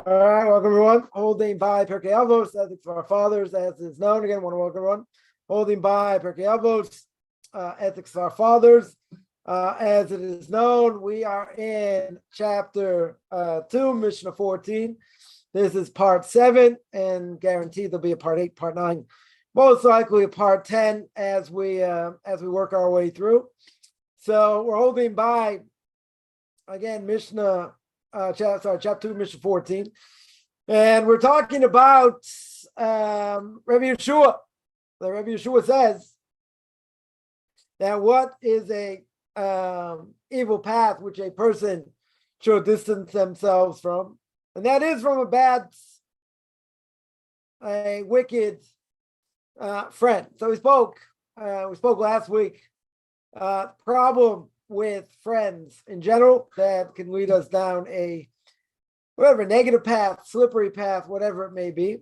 All right, welcome everyone. Holding by Pirke Avos, ethics of our fathers, as is known. Again, I want to welcome everyone. Holding by Pirke Avos, ethics of our fathers, as it is known. We are in chapter 2, Mishna 14. This is part 7, and guaranteed there'll be a part 8, part 9, most likely a part 10 as we work our way through. So we're holding by again Mishna. Chapter 2, Mishna 14, and we're talking about Rabbi Yeshua. The Rabbi Yeshua says that what is a evil path which a person should distance themselves from, and that is from a wicked friend. So we spoke last week. Problem with friends in general that can lead us down a negative path, slippery path, whatever it may be.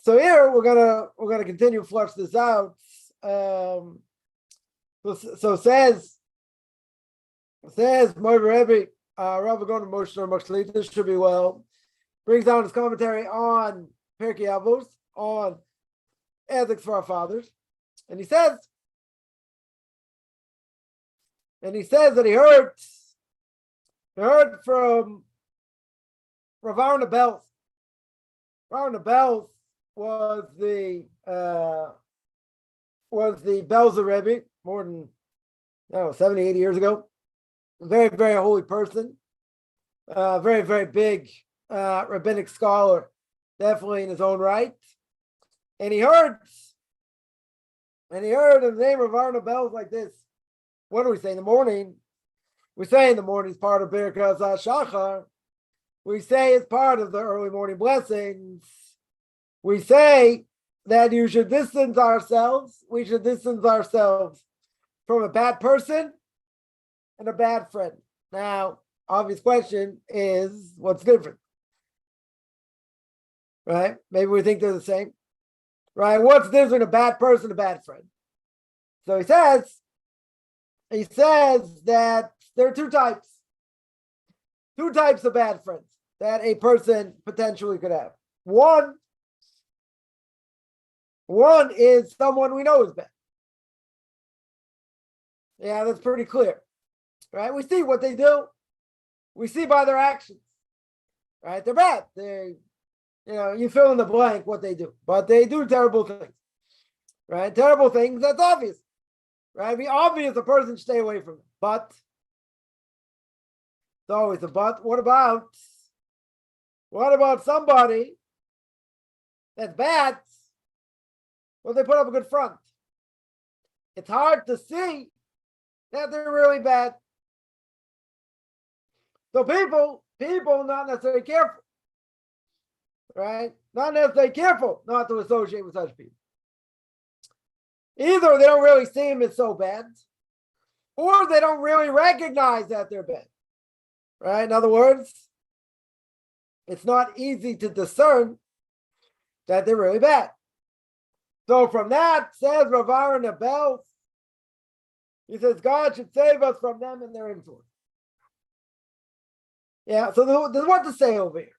So here we're gonna continue to flush this out. So says Moiv Rebbe, Rav Gon Mishna Machlit. This should be well. Brings down his commentary on Pirke Avos, on ethics for our fathers, and he says that he heard from Rav Aaron Abel. Aaron Abel was the Belzer Rebbe more than 70, 80 years ago. A very, very holy person. Very, very big rabbinic scholar, definitely in his own right. And he heard in the name of Aaron Abel like this. What do we say in the morning? We say in the morning is part of Pirke Avos Shachar. We say it's part of the early morning blessings. We say that we should distance ourselves from a bad person and a bad friend. Now, obvious question is, what's different? Right? Maybe we think they're the same. Right? What's different, a bad person, a bad friend? So he says that there are two types of bad friends that a person potentially could have. One is someone we know is bad. Yeah, that's pretty clear, right? We see what they do. We see by their actions, right? They're bad. You fill in the blank what they do, but they do terrible things, right? Terrible things, that's obvious. Right? It'd be obvious a person should stay away from it. But it's always a but. What about somebody that's bad? Well, they put up a good front. It's hard to see that they're really bad. So people not necessarily careful. Right? Not necessarily careful not to associate with such people. Either they don't really see him as so bad, or they don't really recognize that they're bad. Right? In other words, it's not easy to discern that they're really bad. So from that, says Rav Aaron Abel, he says God should save us from them and their influence. Yeah, so there's what to say over here.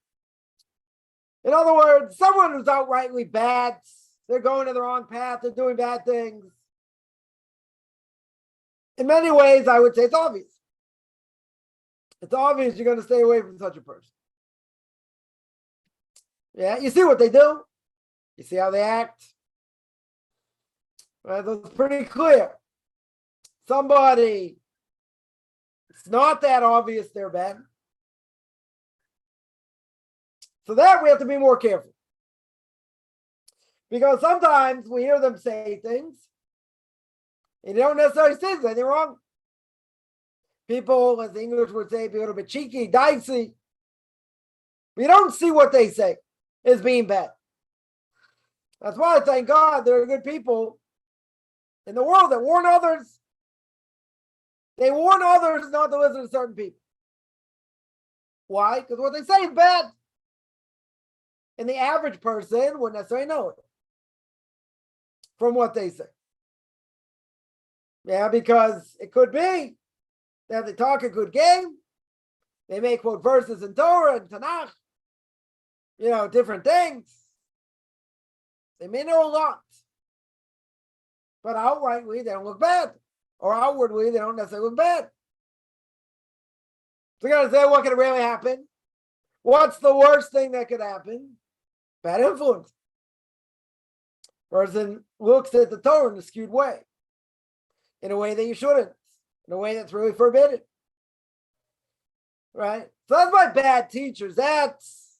In other words, someone who's outrightly bad, they're going to the wrong path, they're doing bad things. In many ways, I would say it's obvious. It's obvious you're going to stay away from such a person. Yeah, you see what they do. You see how they act. Right, that's pretty clear. Somebody, it's not that obvious they're bad. So that we have to be more careful. Because sometimes we hear them say things, and you don't necessarily see anything wrong. People, as the English would say, be a little bit cheeky, dicey. We don't see what they say as being bad. That's why, thank God, there are good people in the world that warn others. They warn others not to listen to certain people. Why? Because what they say is bad. And the average person wouldn't necessarily know it from what they say. Yeah, because it could be that they talk a good game, They may quote verses in Torah and Tanakh, different things. They may know a lot, but outrightly they don't look bad, or outwardly they don't necessarily look bad. So you got to say, what could really happen? What's the worst thing that could happen? Bad influence. Person looks at the Torah in a skewed way, in a way that you shouldn't, in a way that's really forbidden. Right? So that's why bad teachers, that's,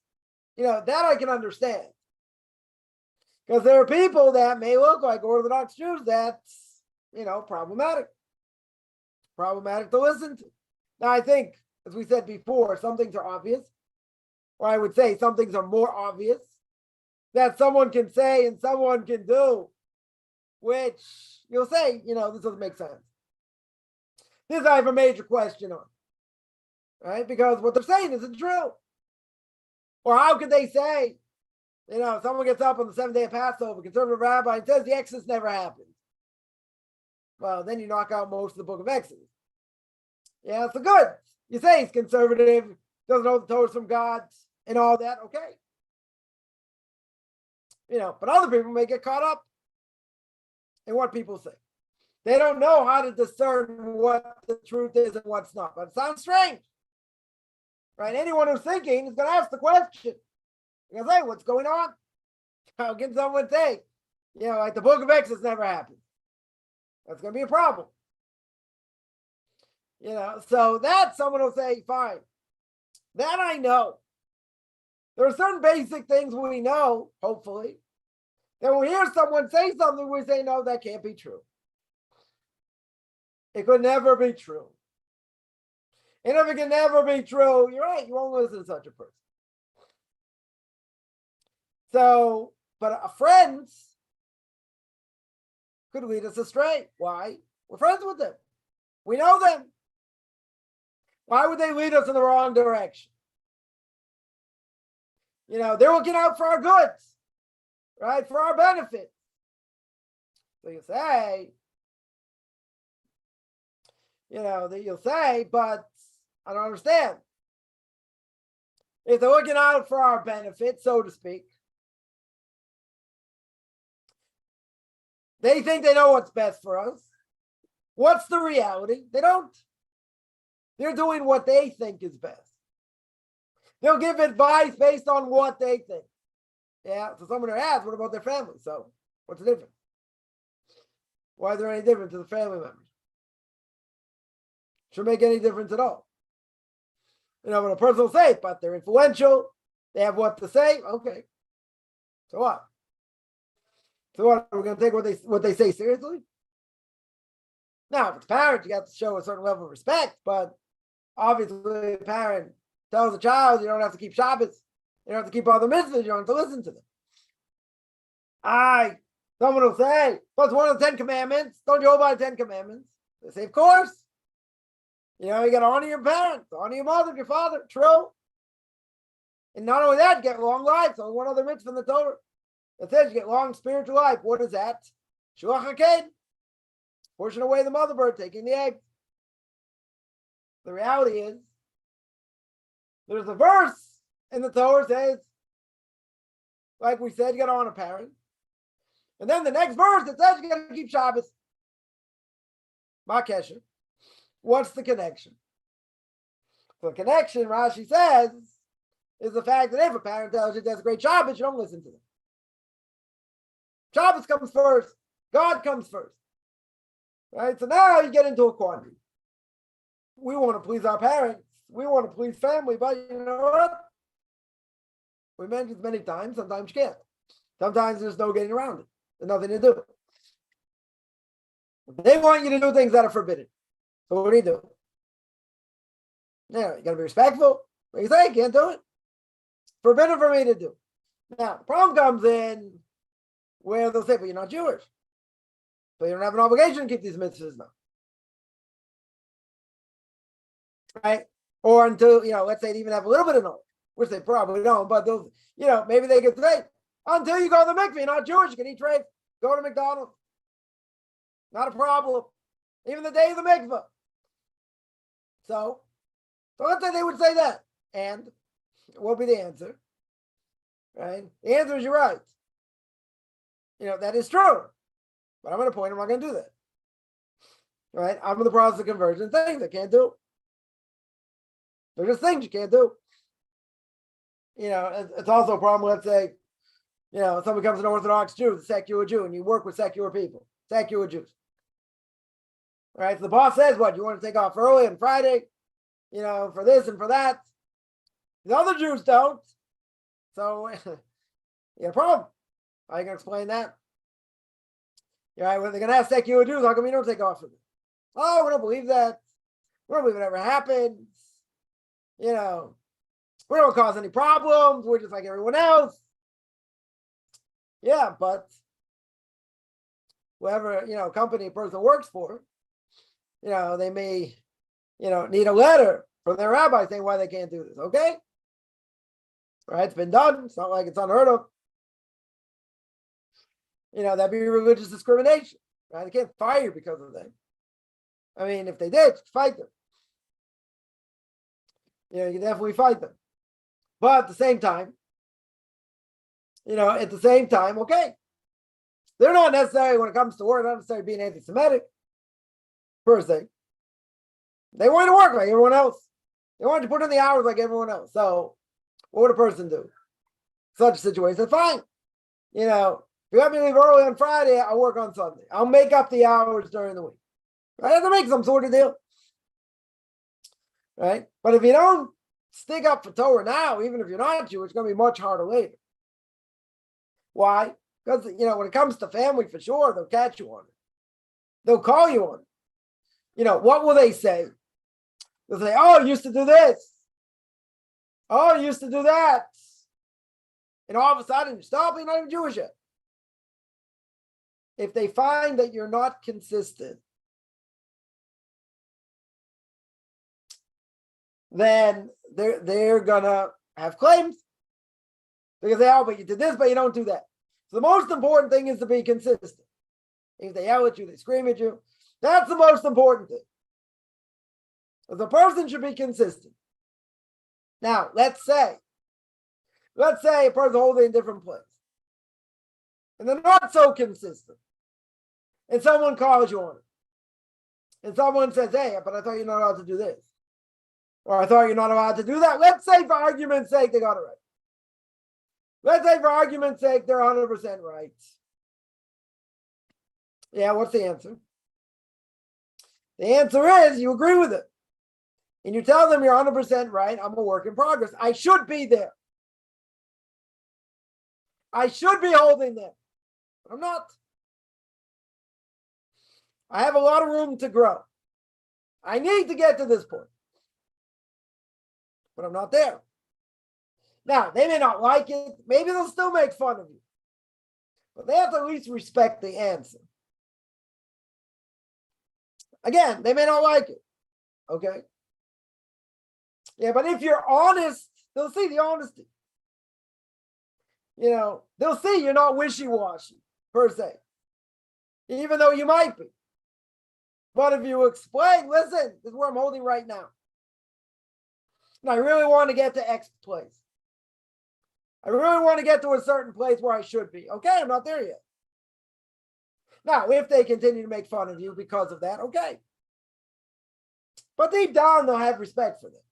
that I can understand. Because there are people that may look like Orthodox Jews that's, problematic. Problematic to listen to. Now, I think, as we said before, some things are obvious, or I would say some things are more obvious that someone can say and someone can do, which you'll say, this doesn't make sense. This I have a major question on, right? Because what they're saying isn't true. Or how could they say, someone gets up on the 7th day of Passover, conservative rabbi, and says the Exodus never happened. Well, then you knock out most of the book of Exodus. Yeah, so good. You say he's conservative, doesn't know the Torah from God, and all that, okay. But other people may get caught up in what people say. They don't know how to discern what the truth is and what's not. But it sounds strange, right? Anyone who's thinking is going to ask the question. You're going to say, what's going on? How can someone say, like the book of Exodus never happened? That's going to be a problem. So that someone will say, fine. That I know. There are certain basic things we know, hopefully. Then we hear someone say something, we say, no, that can't be true. It could never be true. And if it can never be true, you're right, you won't listen to such a person. So, but our friends could lead us astray. Why? We're friends with them. We know them. Why would they lead us in the wrong direction? They're looking out for our goods, right? For our benefit. So you say, that you'll say, but I don't understand. If they're looking out for our benefit, so to speak, they think they know what's best for us. What's the reality? They don't. They're doing what they think is best. They'll give advice based on what they think. Yeah, so someone will ask, what about their family? So what's the difference? Why is there any difference to the family members? Shouldn't make any difference at all. When a person will say, but they're influential, they have what to say, okay. So what? So what, are we going to take what they say seriously? Now, if it's parents, you got to show a certain level of respect, but obviously a parent tells a child you don't have to keep Shabbos, you don't have to keep all the mitzvahs, you don't have to listen to them. Someone will say, what's one of the 10 commandments? Don't you obey the 10 commandments? They say, of course. You got to honor your parents, honor your mother, your father. True. And not only that, get long life. So one other mitzvah in the Torah that says you get long spiritual life. What is that? Shuach HaKed. Pushing away the mother bird, taking the egg. The reality is, there's a verse in the Torah says, like we said, you got to honor parents. And then the next verse that says you got to keep Shabbos. Makesha. What's the connection? The connection, Rashi says, is the fact that if a parent tells you that's a great Shabbos, you don't listen to them. Shabbos comes first. God comes first. Right? So now you get into a quandary. We want to please our parents. We want to please family, but you know what? We mentioned many times, sometimes you can't. Sometimes there's no getting around it. There's nothing to do. They want you to do things that are forbidden. So what do you do? You got to be respectful. What you say, you can't do it. Forbidden for me to do. Now, the problem comes in where they'll say, but you're not Jewish. So you don't have an obligation to keep these mitzvahs now. Right? Or until, let's say they even have a little bit of knowledge, which they probably don't, but those, maybe they could say, until you go to the mikveh, you're not Jewish, you can eat treif, go to McDonald's. Not a problem. Even the day of the mikveh. So let's say they would say that. And what would be the answer? right? The answer is you're right. That is true. But I'm at a point I'm not going to do that. Right? I'm in the process of conversion. Things I can't do. They're just things you can't do. It's also a problem. Let's say, someone becomes an Orthodox Jew, a secular Jew, and you work with secular people, secular Jews. All right? So the boss says, what, you want to take off early on Friday, for this and for that. The other Jews don't. So, you got a problem. How are you going to explain that? Right? When they're going to ask secular Jews, how come you don't take off for this? Oh, we don't believe that. We don't believe it ever happens. We don't cause any problems. We're just like everyone else. Yeah, but whoever, company a person works for, they may, need a letter from their rabbi saying why they can't do this. Okay? Right? It's been done. It's not like it's unheard of. That'd be religious discrimination. Right? They can't fire you because of that. I mean, if they did, fight them. You can definitely fight them. But at the same time, okay. They're not necessarily, when it comes to work, not necessarily being anti-Semitic, per se. They want to work like everyone else. They want to put in the hours like everyone else. So what would a person do? Such a situation, fine. If you let me leave early on Friday, I'll work on Sunday. I'll make up the hours during the week. I have to make some sort of deal. Right? But if you don't stick up for Torah now, even if you're not Jewish, it's going to be much harder later. Why? Because, when it comes to family, for sure, they'll catch you on it. They'll call you on it. What will they say? They'll say, oh, you used to do this. Oh, you used to do that. And all of a sudden, you stop, you're not even Jewish yet. If they find that you're not consistent, then they're gonna have claims. Because they, oh, but you did this, but you don't do that. So the most important thing is to be consistent. If they yell at you, they scream at you. That's the most important thing. So the person should be consistent. Now, let's say a person holding a different place. And they're not so consistent. And someone calls you on it. And someone says, hey, but I thought you're not allowed to do this. Or I thought you're not allowed to do that. Let's say for argument's sake, they got it right. Let's say for argument's sake, they're 100% right. Yeah, what's the answer? The answer is you agree with it. And you tell them you're 100% right. I'm a work in progress. I should be there. I should be holding them. But I'm not. I have a lot of room to grow. I need to get to this point. But I'm not there. Now, they may not like it. Maybe they'll still make fun of you. But they have to at least respect the answer. Again, they may not like it. Okay? Yeah, but if you're honest, they'll see the honesty. They'll see you're not wishy-washy, per se. Even though you might be. But if you explain, listen, this is where I'm holding right now. And I really want to get to X place. I really want to get to a certain place where I should be. Okay, I'm not there yet. Now, if they continue to make fun of you because of that, okay. But deep down, they'll have respect for them.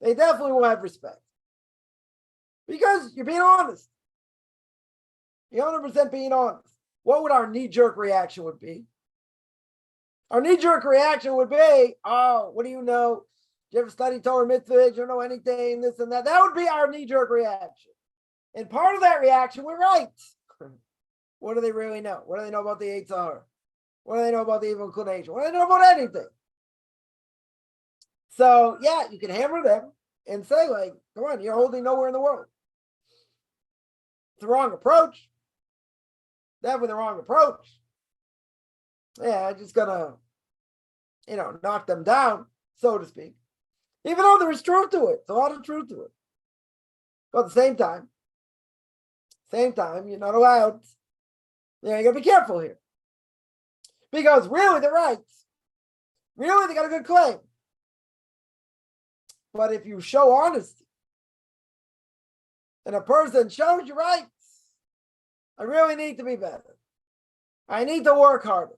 They definitely will have respect. Because you're being honest. You're 100% being honest. What would our knee-jerk reaction would be? Our knee-jerk reaction would be, oh, what do you know? You ever study Torah mitzvah? You don't know anything, this and that. That would be our knee-jerk reaction. And part of that reaction, we're right. What do they really know? What do they know about the Yetzer Hara? What do they know about the evil inclination? What do they know about anything? So, yeah, you can hammer them and say, like, come on, you're holding nowhere in the world. It's the wrong approach. Definitely the wrong approach. Yeah, I'm just gonna, knock them down, so to speak. Even though there is truth to it. It's a lot of truth to it. But at the same time, you're not allowed. You gotta be careful here. Because really, they're right. Really, they got a good claim. But if you show honesty, and a person shows you right, I really need to be better. I need to work harder.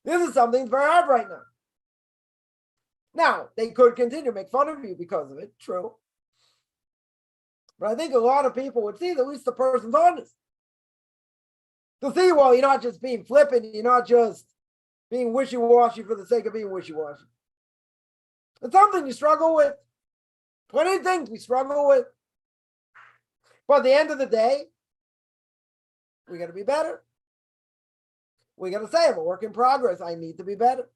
This is something very hard right now. Now, they could continue to make fun of you because of it, true. But I think a lot of people would see that at least the person's honest. To see, well, you're not just being flippant, you're not just being wishy-washy for the sake of being wishy-washy. It's something you struggle with. Plenty of things we struggle with. But at the end of the day, we got to be better. We got to say, I'm a work in progress. I need to be better.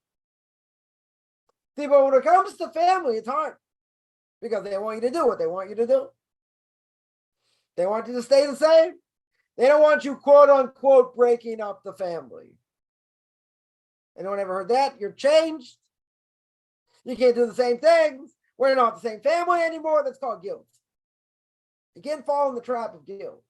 See, but when it comes to family, it's hard because they want you to do what they want you to do. They want you to stay the same. They don't want you, quote unquote, breaking up the family. Anyone ever heard that? You're changed. You can't do the same things. We're not the same family anymore. That's called guilt. You can't fall in the trap of guilt.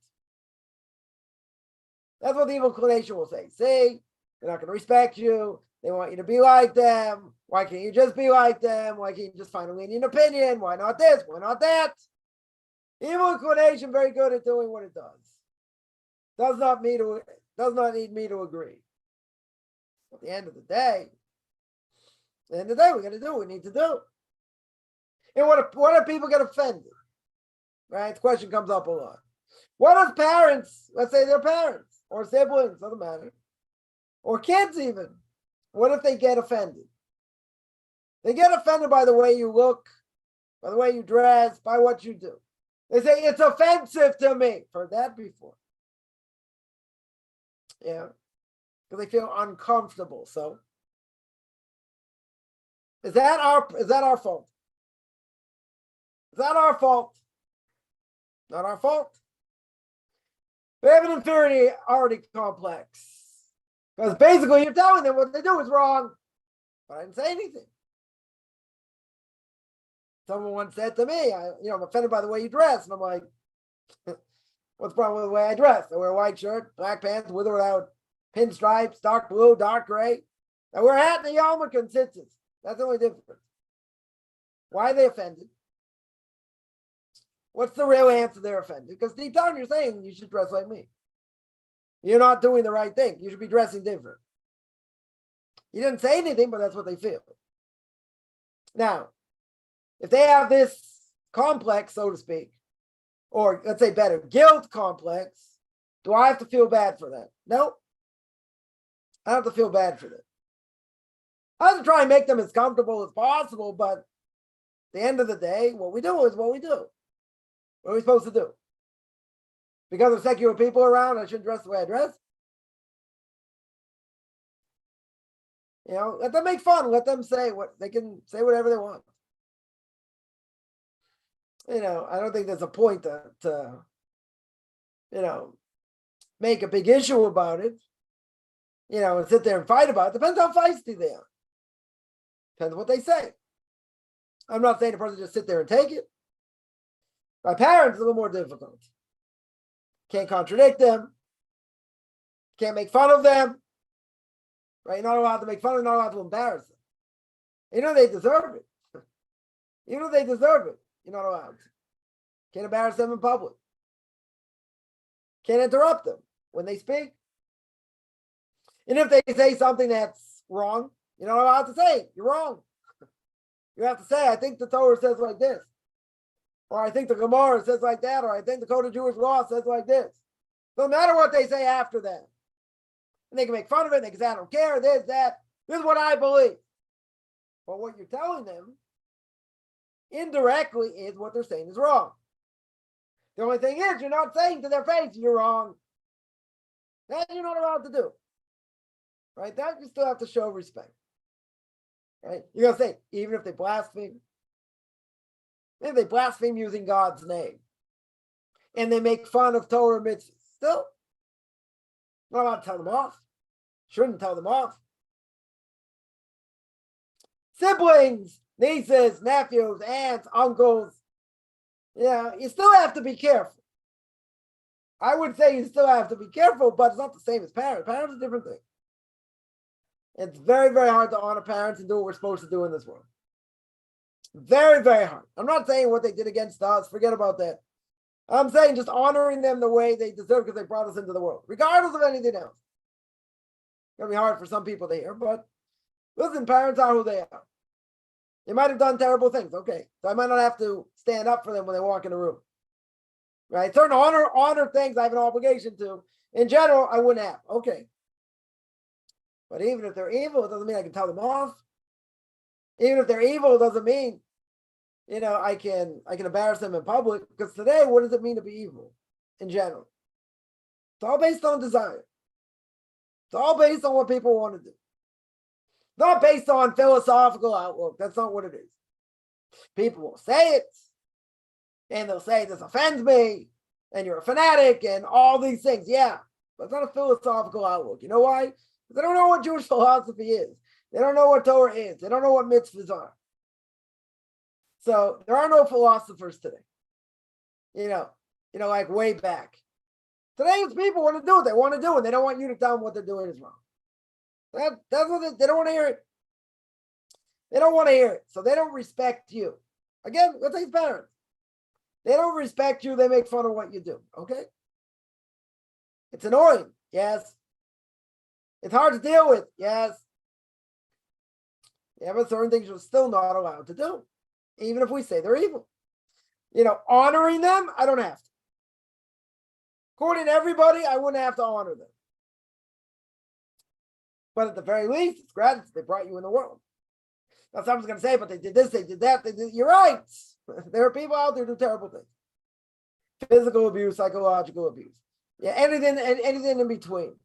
That's what the evil inclination will say. See, they're not going to respect you. They want you to be like them. Why can't you just be like them? Why can't you just find a lenient opinion? Why not this? Why not that? Evil inclination, very good at doing what it does. Does not need me to agree. At the end of the day, we got to do what we need to do. And what if people get offended? Right? The question comes up a lot. What if parents, let's say they're parents or siblings, doesn't matter, or kids even, what if they get offended? They get offended by the way you look, by the way you dress, by what you do. They say, it's offensive to me. Heard that before. Yeah. Because they feel uncomfortable. So is that our fault? Is that our fault? Not our fault. We have an inferiority complex. Because basically you're telling them what they do is wrong. But I didn't say anything. Someone once said to me, I'm offended by the way you dress. And I'm like, what's the problem with the way I dress? I wear a white shirt, black pants, with or without pinstripes, dark blue, dark gray. I wear a hat and a yarmulke and tzitzis. That's the only difference. Why are they offended? What's the real answer they're offended? Because deep down you're saying you should dress like me. You're not doing the right thing. You should be dressing different. You didn't say anything, but that's what they feel. Now, if they have this complex, so to speak, or let's say better, guilt complex, do I have to feel bad for that? No. I don't have to feel bad for that. I have to try and make them as comfortable as possible, but at the end of the day, what we do is what we do. What are we supposed to do? Because of secular people around, I shouldn't dress the way I dress? Let them make fun. Let them say what they can say, whatever they want. I don't think there's a point to make a big issue about it, and sit there and fight about it. Depends how feisty they are. Depends what they say. I'm not saying a person just sit there and take it. My parents, a little more difficult. Can't contradict them. Can't make fun of them. Right? You're not allowed to make fun of them, not allowed to embarrass them. They deserve it. You're not allowed to. Can't embarrass them in public. Can't interrupt them when they speak. And if they say something that's wrong, you're not allowed to say, you're wrong. You have to say, I think the Torah says like this. Or I think the Gemara says like that. Or I think the Code of Jewish Law says like this. No matter what they say after that. And they can make fun of it. They can say, I don't care, this, that. This is what I believe. But what you're telling them indirectly is what they're saying is wrong. The only thing is, you're not saying to their face, you're wrong. That you're not allowed to do. Right? That you still have to show respect. Right? You're going to say, even if they blaspheme, if they blaspheme using God's name, and they make fun of Torah mitzvahs, still, not allowed to tell them off. Shouldn't tell them off. Siblings, nieces, nephews, aunts, uncles, you still have to be careful. I would say you still have to be careful, but it's not the same as parents. Parents are a different thing. It's very, very hard to honor parents and do what we're supposed to do in this world. Very, very hard. I'm not saying what they did against us. Forget about that. I'm saying just honoring them the way they deserve because they brought us into the world, regardless of anything else. It's going to be hard for some people to hear, but listen, parents are who they are. They might have done terrible things. Okay. So I might not have to stand up for them when they walk in the room. Right? Certain honor things I have an obligation to. In general, I wouldn't have. Okay. But even if they're evil, it doesn't mean I can tell them off. Even if they're evil, it doesn't mean, I can embarrass them in public. Because today, what does it mean to be evil in general? It's all based on desire. It's all based on what people want to do. Not based on philosophical outlook. That's not what it is. People will say it, and they'll say this offends me, and you're a fanatic, and all these things. Yeah, but it's not a philosophical outlook. You know why? Because they don't know what Jewish philosophy is. They don't know what Torah is. They don't know what mitzvahs are. So there are no philosophers today. Like way back. Today's people want to do what they want to do, and they don't want you to tell them what they're doing is wrong. That's what they don't want to hear it. They don't want to hear it. So they don't respect you. Again, let's say parents. They don't respect you. They make fun of what you do. Okay? It's annoying. Yes. It's hard to deal with. Yes. Yeah, but certain things you're still not allowed to do, even if we say they're evil. Honoring them, I don't have to. According to everybody, I wouldn't have to honor them. But at the very least, it's gratitude. They brought you in the world. Now, someone's going to say, but they did this, they did that. You're right. There are people out there who do terrible things. Physical abuse, psychological abuse. Yeah, anything in between.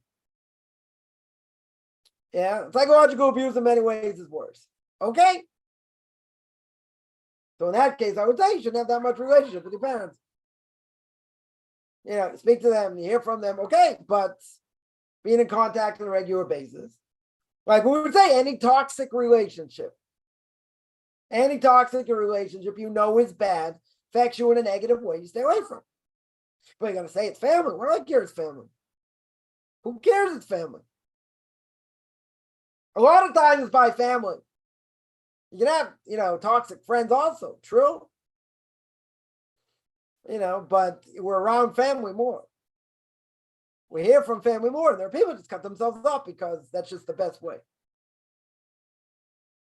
Yeah, psychological abuse in many ways is worse. Okay? So in that case, I would say you shouldn't have that much relationship with your parents. Speak to them, you hear from them, okay, but being in contact on a regular basis. Like we would say, any toxic relationship is bad, affects you in a negative way, you stay away from. But you're going to say it's family. Well, I don't care it's family. Who cares it's family? A lot of times it's by family. You can have, toxic friends also. True. But we're around family more. We hear from family more. There are people who just cut themselves off because that's just the best way.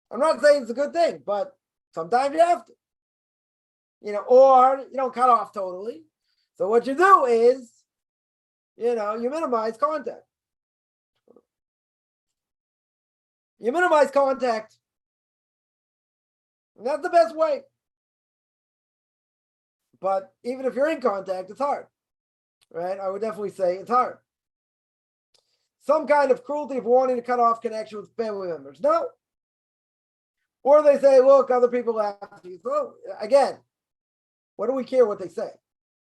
I'm not saying it's a good thing, but sometimes you have to. Or you don't cut off totally. So what you do is, you minimize contact. You minimize contact. And that's the best way. But even if you're in contact, it's hard. Right? I would definitely say it's hard. Some kind of cruelty of wanting to cut off connection with family members. No. Or they say, look, other people laugh at you. So again, what do we care what they say?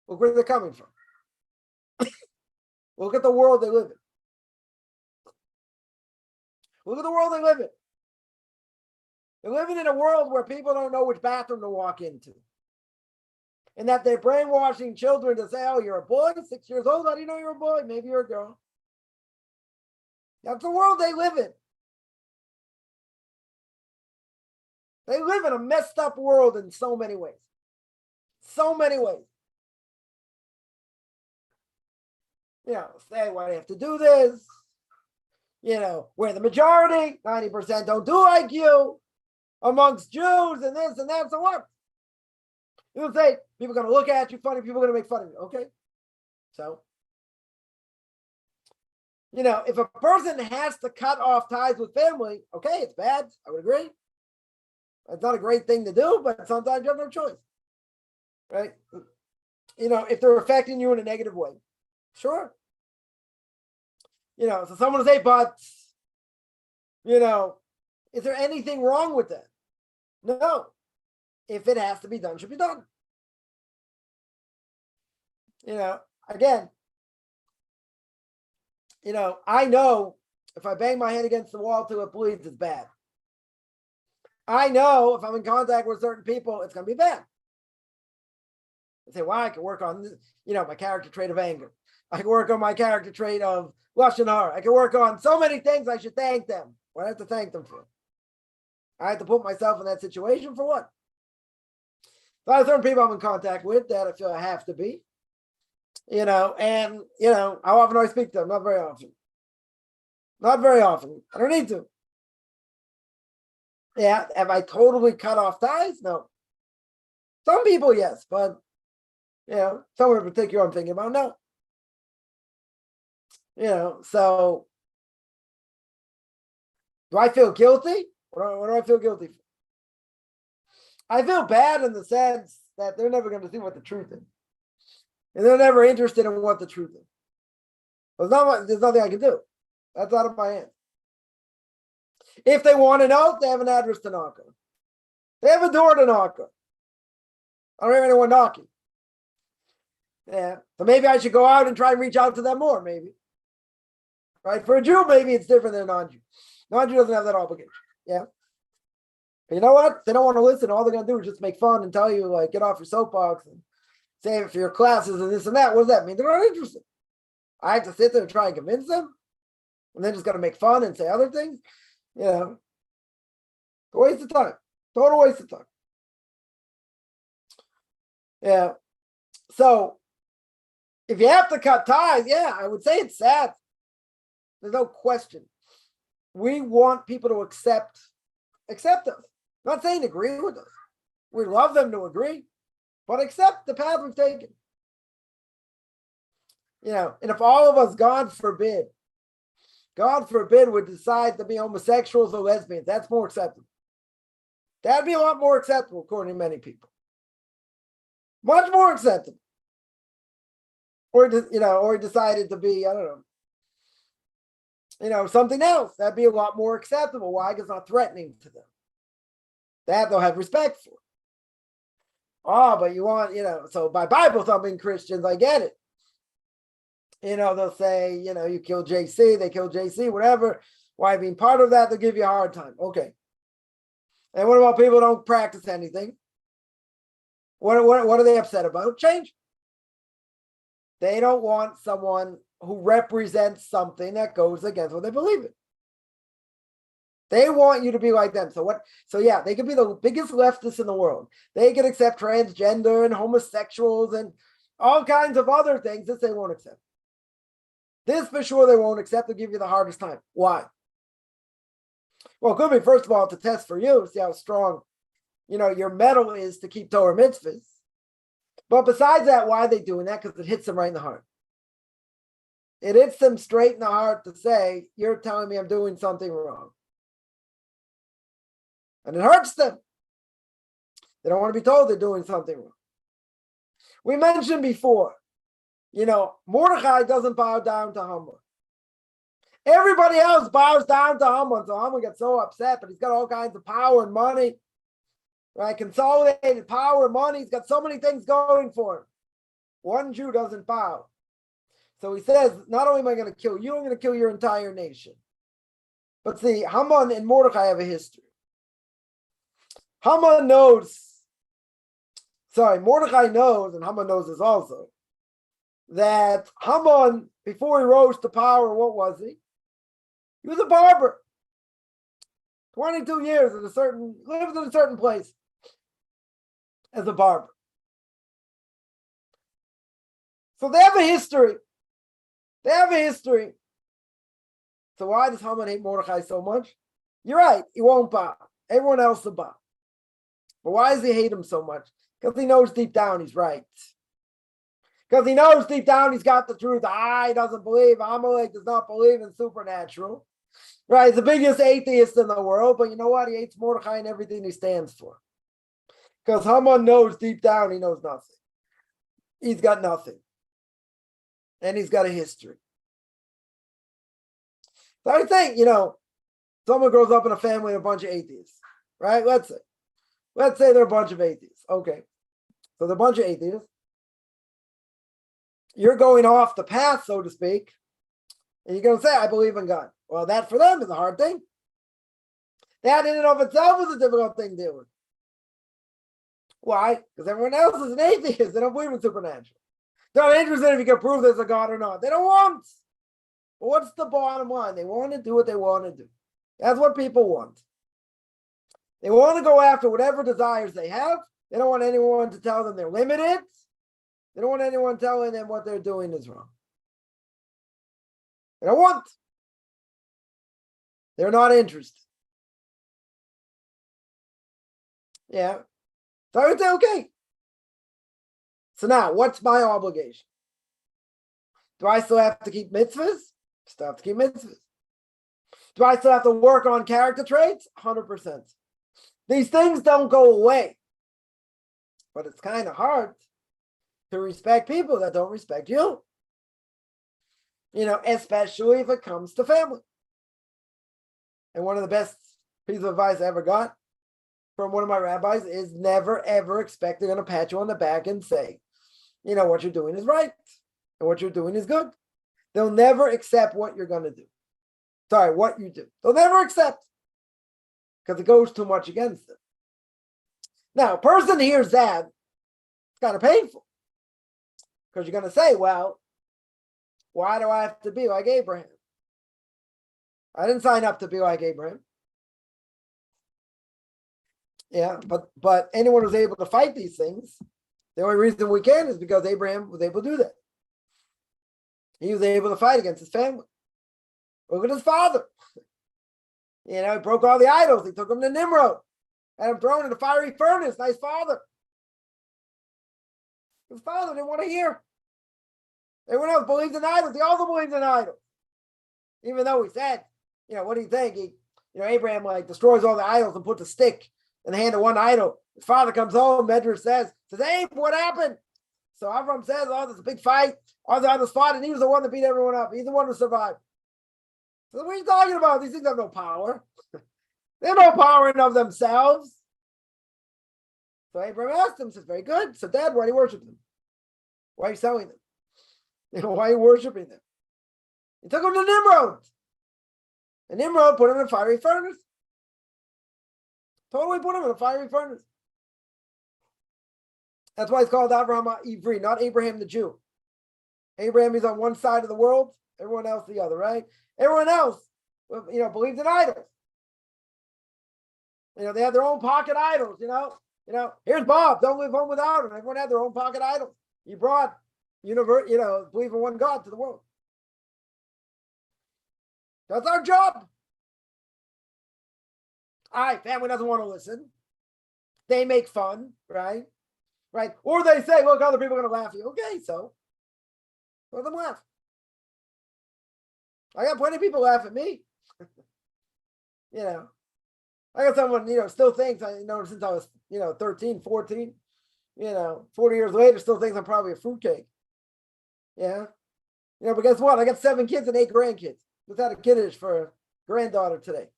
Look where they're coming from. Look at the world they live in. Look at the world they live in. They're living in a world where people don't know which bathroom to walk into. And that they're brainwashing children to say, oh, you're a boy, 6 years old. How do you know you're a boy? Maybe you're a girl. That's the world they live in. They live in a messed up world in so many ways. So many ways. Say, why do you have to do this? We're the majority. 90% don't do like you amongst Jews and this and that. So what? You'll say, people are going to look at you funny. People are going to make fun of you. Okay. So, if a person has to cut off ties with family, okay, it's bad. I would agree. It's not a great thing to do, but sometimes you have no choice. Right? If they're affecting you in a negative way. Sure. So someone will say, but, is there anything wrong with that? No. If it has to be done, it should be done. Again, I know if I bang my head against the wall till it bleeds, it's bad. I know if I'm in contact with certain people, it's going to be bad. I say, well, I can work on this, my character trait of anger. I can work on my character trait of lashon hara. I can work on so many things. I should thank them. What do I have to thank them for? I have to put myself in that situation for what? So I have certain people I'm in contact with that I feel I have to be. and how often do I speak to them? Not very often. Not very often. I don't need to. Yeah, have I totally cut off ties? No. Some people, yes, but someone in particular I'm thinking about, no. So do I feel guilty? What do I feel guilty for? I feel bad in the sense that they're never going to see what the truth is. And they're never interested in what the truth is. There's nothing I can do. That's out of my hands. If they want to know, they have an address to knock on. They have a door to knock on. I don't have anyone knocking. Yeah. So maybe I should go out and try and reach out to them more, maybe. Right? For a Jew, maybe it's different than a non-Jew. Non-Jew doesn't have that obligation. Yeah. But you know what? They don't want to listen. All they're going to do is just make fun and tell you, like, get off your soapbox and save it for your classes and this and that. What does that mean? They're not interested. I have to sit there and try and convince them. And then just got to make fun and say other things. A waste of time. Total waste of time. Yeah. So if you have to cut ties, I would say it's sad. There's no question. We want people to accept us. I'm not saying agree with us. We love them to agree, but accept the path we've taken. And if all of us, God forbid, would decide to be homosexuals or lesbians, that's more acceptable. That'd be a lot more acceptable, according to many people. Much more acceptable. Or he decided to be, I don't know, something else. That'd be a lot more acceptable. Why? Because it's not threatening to them. That they'll have respect for. Oh, but you want, so by Bible thumping Christians, I get it. They'll say, you killed JC, they killed JC, whatever. Why being part of that, they'll give you a hard time. Okay. And what about people who don't practice anything? What are they upset about? Change. They don't want someone who represents something that goes against what they believe in. They want you to be like them. So they could be the biggest leftists in the world. They can accept transgender and homosexuals and all kinds of other things that they won't accept. This for sure they won't accept. They'll give you the hardest time. Why? Well, it could be, first of all, to test for you, see how strong, your mettle is to keep Torah mitzvahs. But besides that, why are they doing that? Because it hits them right in the heart. It hits them straight in the heart to say, you're telling me I'm doing something wrong. And it hurts them. They don't want to be told they're doing something wrong. We mentioned before, Mordechai doesn't bow down to Haman. Everybody else bows down to Haman. So Haman gets so upset, but he's got all kinds of power and money. Right? Consolidated power and money. He's got so many things going for him. One Jew doesn't bow. So he says, not only am I going to kill you, I'm going to kill your entire nation. But see, Haman and Mordechai have a history. Mordechai knows, and Haman knows this also, that Haman, before he rose to power, what was he? He was a barber. 22 years lived in a certain place as a barber. So they have a history. So why does Haman hate Mordechai so much? You're right, he won't bow. Everyone else will bow. But why does he hate him so much? Because he knows deep down he's right. Because he knows deep down he's got the truth. He doesn't believe. Amalek does not believe in supernatural. Right? He's the biggest atheist in the world. But you know what? He hates Mordechai and everything he stands for. Because Haman knows deep down he knows nothing. He's got nothing. And he's got a history. So I think, someone grows up in a family of a bunch of atheists. Right? Let's say they're a bunch of atheists. Okay. So they're a bunch of atheists. You're going off the path, so to speak, and you're going to say, I believe in God. Well, that for them is a hard thing. That in and of itself is a difficult thing to deal with. Why? Because everyone else is an atheist. They don't believe in supernatural. They're not interested if you can prove there's a God or not. They don't want. But what's the bottom line? They want to do what they want to do. That's what people want. They want to go after whatever desires they have. They don't want anyone to tell them they're limited. They don't want anyone telling them what they're doing is wrong. They don't want. They're not interested. Yeah. So I would say, okay. So now, what's my obligation? Do I still have to keep mitzvahs? Still have to keep mitzvahs. Do I still have to work on character traits? 100%. These things don't go away. But it's kind of hard to respect people that don't respect you. Especially if it comes to family. And one of the best pieces of advice I ever got from one of my rabbis is never, ever expect they're going to pat you on the back and say, what you're doing is right. And what you're doing is good. They'll never accept what you're going to do. Sorry, what you do. They'll never accept. Because it goes too much against them. Now, a person hears that, it's kind of painful. Because you're going to say, well, why do I have to be like Abraham? I didn't sign up to be like Abraham. Yeah, but anyone who's able to fight these things, the only reason we can is because Abraham was able to do that. He was able to fight against his family. Look at his father. He broke all the idols. He took him to Nimrod. Had him thrown in a fiery furnace. Nice father. His father didn't want to hear. Everyone else believed in idols. He also believed in idols. Even though he said, what do you think? Abraham destroys all the idols and puts a stick in the hand of one idol. His father comes home, Medrash says, Abe, what happened? So Avram says, there's a big fight. All the idols fought, and he was the one that beat everyone up. He's the one who survived. So what are you talking about? These things have no power. They have no power in of themselves. So Abraham asked him, says, very good. So Dad, why do you worship them? Why are you selling them? Why are you worshiping them? He took him to Nimrod. And Nimrod put him in a fiery furnace. Totally put him in a fiery furnace. That's why it's called Avraham Ivri, not Abraham the Jew. Abraham is on one side of the world, everyone else the other, right? Everyone else, believes in idols. They have their own pocket idols, Here's Bob, don't live home without him. Everyone had their own pocket idols. He brought, believe in one God to the world. That's our job. All right, family doesn't want to listen. They make fun, right? Right? Or they say, look, other people are going to laugh at you. Okay, so let them laugh. I got plenty of people laugh at me. I got someone, still thinks, since I was, 13, 14, 40 years later, still thinks I'm probably a fruitcake. Yeah. But guess what? I got 7 kids and 8 grandkids. Just had a kiddish for a granddaughter today.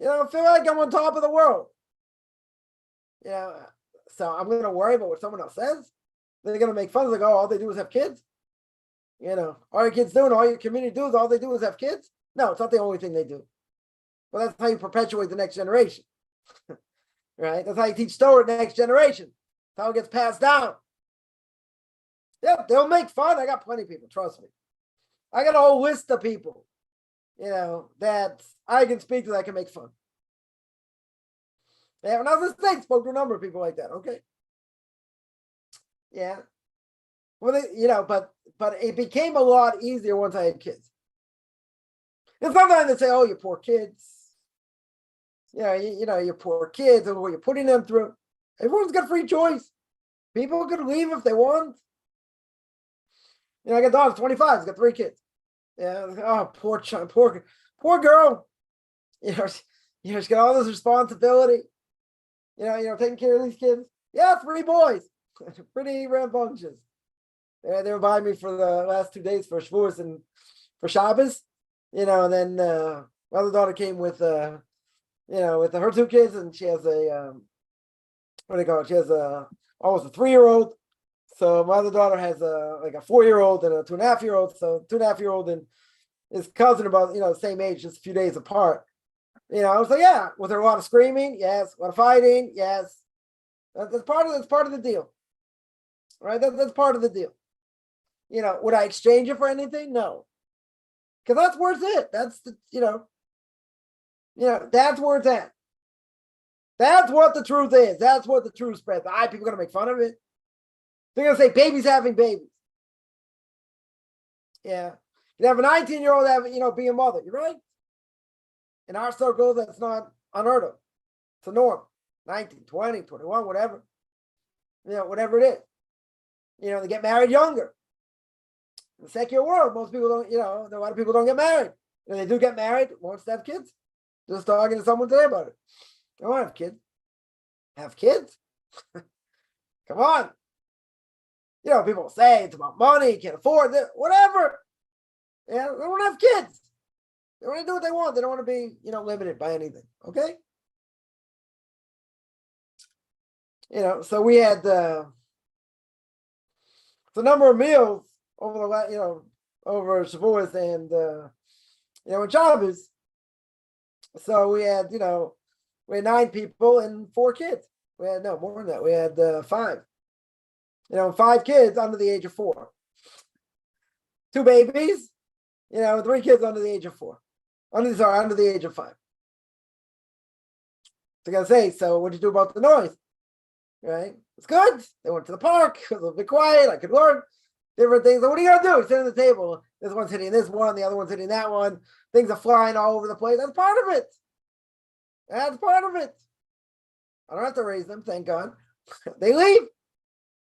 I feel like I'm on top of the world. So I'm going to worry about what someone else says. They're going to make fun of it. All they do is have kids. All your kids do and all your community do is all they do is have kids. No, it's not the only thing they do. But that's how you perpetuate the next generation. Right? That's how you teach Torah to the next generation. That's how it gets passed down. Yeah, they'll make fun. I got plenty of people, trust me. I got a whole list of people, that I can speak to that can make fun. Yeah, when I was in the States, spoke to a number of people like that. Okay. Yeah. Well, but it became a lot easier once I had kids. And sometimes they say, "Oh, you poor kids." You poor kids, and what you're putting them through. Everyone's got free choice. People could leave if they want. I got dogs, 25. He's got 3 kids. Yeah. Oh, poor child, poor girl. She's got all this responsibility. Taking care of these kids. Yeah, 3 boys. Pretty rambunctious. Yeah, they were buying me for the last 2 days for Shavuos and for Shabbos. And then my other daughter came with with her 2 kids, and she has a what do they call it? She has almost a 3-year-old. So my other daughter has a 4-year-old and a 2.5-year-old. So 2.5-year-old and his cousin about the same age, just a few days apart. I was like, yeah. Was there a lot of screaming? Yes. A lot of fighting? Yes. That's part of the deal, right? That's part of the deal. Would I exchange it for anything? No, because that's where it's at. That's the that's where it's at. That's what the truth is. That's what the truth spreads. People are gonna make fun of it. They're gonna say babies having babies. Yeah. You have a 19-year-old be a mother. You're right. In our circles, that's not unheard of. It's a norm. 19, 20, 21, whatever. Whatever it is. They get married younger. In the secular world, most people don't, a lot of people don't get married. And they do get married, wants to have kids. Just talking to someone today about it. I don't want to have kids. Have kids? Come on. People say it's about money, can't afford it, whatever. Yeah, they don't want to have kids. They want to do what they want. They don't want to be, limited by anything. Okay? So we had the number of meals over the over Shavuos and in Shabbos. So we had 9 people and 4 kids. We had more than that. We had 5. 5 kids under the age of 4. 2 babies, 3 kids under the age of 4. Under the age of 5. So I gotta say, so what'd you do about the noise? Right? It's good. They went to the park. It was a little bit quiet. I could learn different things. So what are you gonna do? Sit at the table. This one's hitting this one, the other one's hitting that one. Things are flying all over the place. That's part of it. That's part of it. I don't have to raise them, thank God. They leave.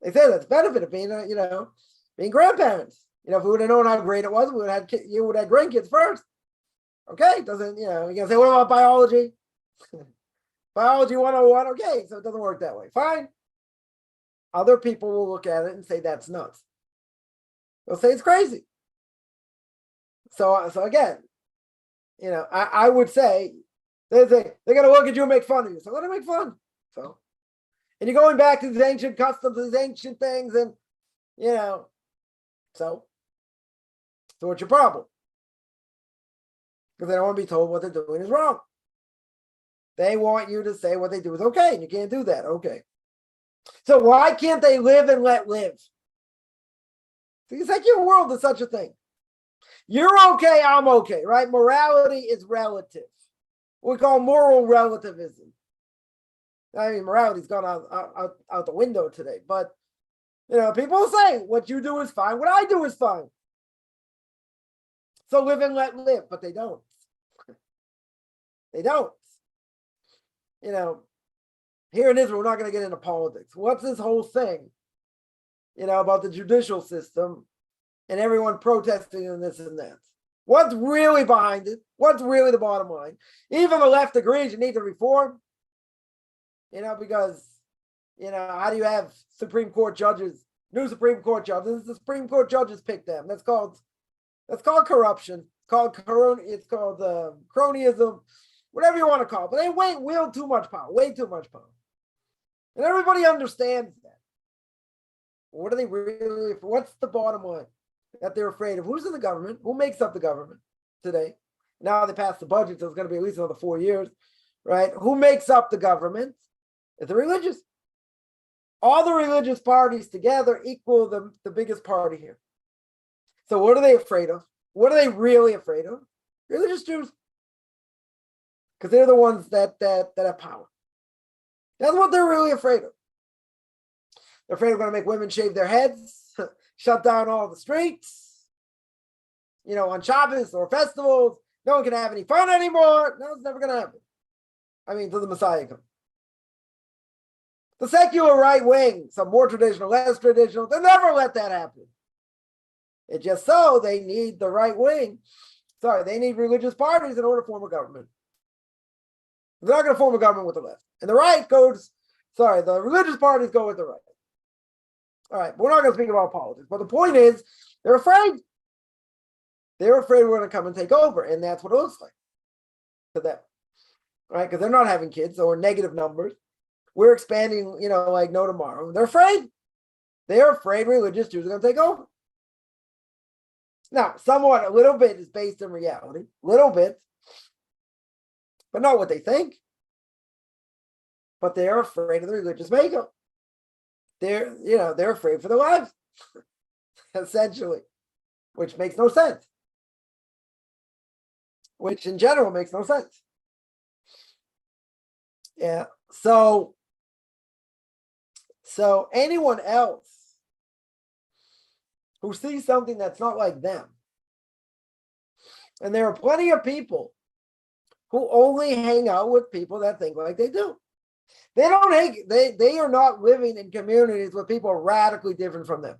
They say that's the benefit of being, being grandparents. If we would have known how great it was, you would have grandkids first. Okay, doesn't, you're gonna say, what about biology? Biology 101, okay, so it doesn't work that way. Fine. Other people will look at it and say that's nuts. They'll say it's crazy. So again, I would say they're gonna look at you and make fun of you. So let them make fun. So, and you're going back to these ancient customs, these ancient things, and so what's your problem? Because they don't want to be told what they're doing is wrong. They want you to say what they do is okay, and you can't do that. Okay. So why can't they live and let live? See, the secular world is such a thing. You're okay, I'm okay, right? Morality is relative. We call moral relativism. I mean, morality's gone out the window today, but people say what you do is fine, what I do is fine. So live and let live, but they don't. They don't. Here in Israel, we're not going to get into politics. What's this whole thing, about the judicial system and everyone protesting and this and that? What's really behind it? What's really the bottom line? Even the left agrees you need to reform, because, how do you have Supreme Court judges, new Supreme Court judges? The Supreme Court judges pick them. That's called corruption. It's called cronyism, whatever you want to call it. But they wield too much power, way too much power. And everybody understands that. What are they really, what's the bottom line that they're afraid of? Who's in the government? Who makes up the government today? Now they passed the budget, so it's going to be at least another 4 years, right? Who makes up the government? It's the religious. All the religious parties together equal the biggest party here. So what are they afraid of? What are they really afraid of? Religious Jews. Because they're the ones that have power. That's what they're really afraid of. They're afraid we're going to make women shave their heads, shut down all the streets, on Shabbos or festivals. No one can have any fun anymore. No, it's never going to happen. I mean, till the Messiah comes. The secular right wing, some more traditional, less traditional, they'll never let that happen. It's just so they need the right wing. They need religious parties in order to form a government. They're not going to form a government with the left. And the right the religious parties go with the right. All right, but we're not going to speak about politics. But the point is, they're afraid. They're afraid we're going to come and take over. And that's what it looks like to them. Right? Because they're not having kids or negative numbers. We're expanding, like no tomorrow. They're afraid. They're afraid religious Jews are going to take over. Now, a little bit is based in reality. A little bit. But not what they think. But they're afraid of the religious makeup. They're afraid for their lives, essentially, which makes no sense. Which in general makes no sense. Yeah. So anyone else who sees something that's not like them, And there are plenty of people who only hang out with people that think like they do. They don't hang, they are not living in communities with people radically different from them.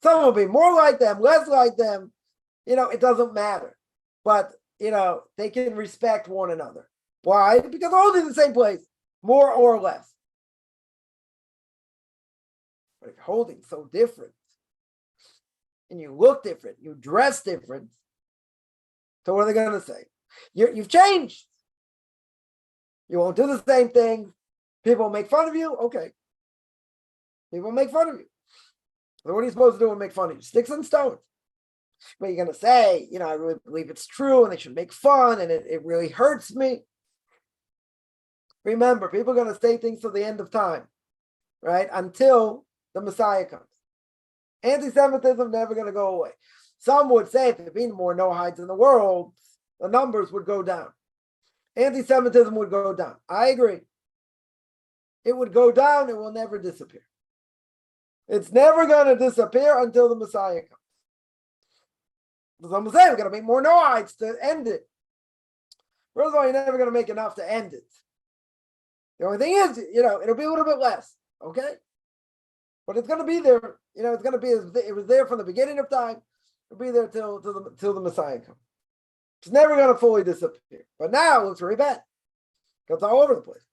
Some will be more like them, less like them. It doesn't matter. But, they can respect one another. Why? Because they're all in the same place, more or less. But if you're holding so different, and you look different, you dress different, so what are they going to say? You've changed. You won't do the same thing. People make fun of you. Okay. People make fun of you. So what are you supposed to do when make fun of you? Sticks and stones. But you're going to say, I really believe it's true and they should make fun and it really hurts me. Remember, people are going to say things till the end of time, right? Until the Messiah comes. Anti-Semitism never going to go away. Some would say if there had been more Noahides in the world, the numbers would go down. Anti-Semitism would go down. I agree. It would go down. It will never disappear. It's never going to disappear until the Messiah comes. Some will say we're going to make more Noahides to end it. First of all, you're never going to make enough to end it. The only thing is, it'll be a little bit less, okay? But it's going to be there. It's going to be, it was there from the beginning of time. It'll be there till the Messiah comes. It's never going to fully disappear. But now it looks very bad. It's all over the place.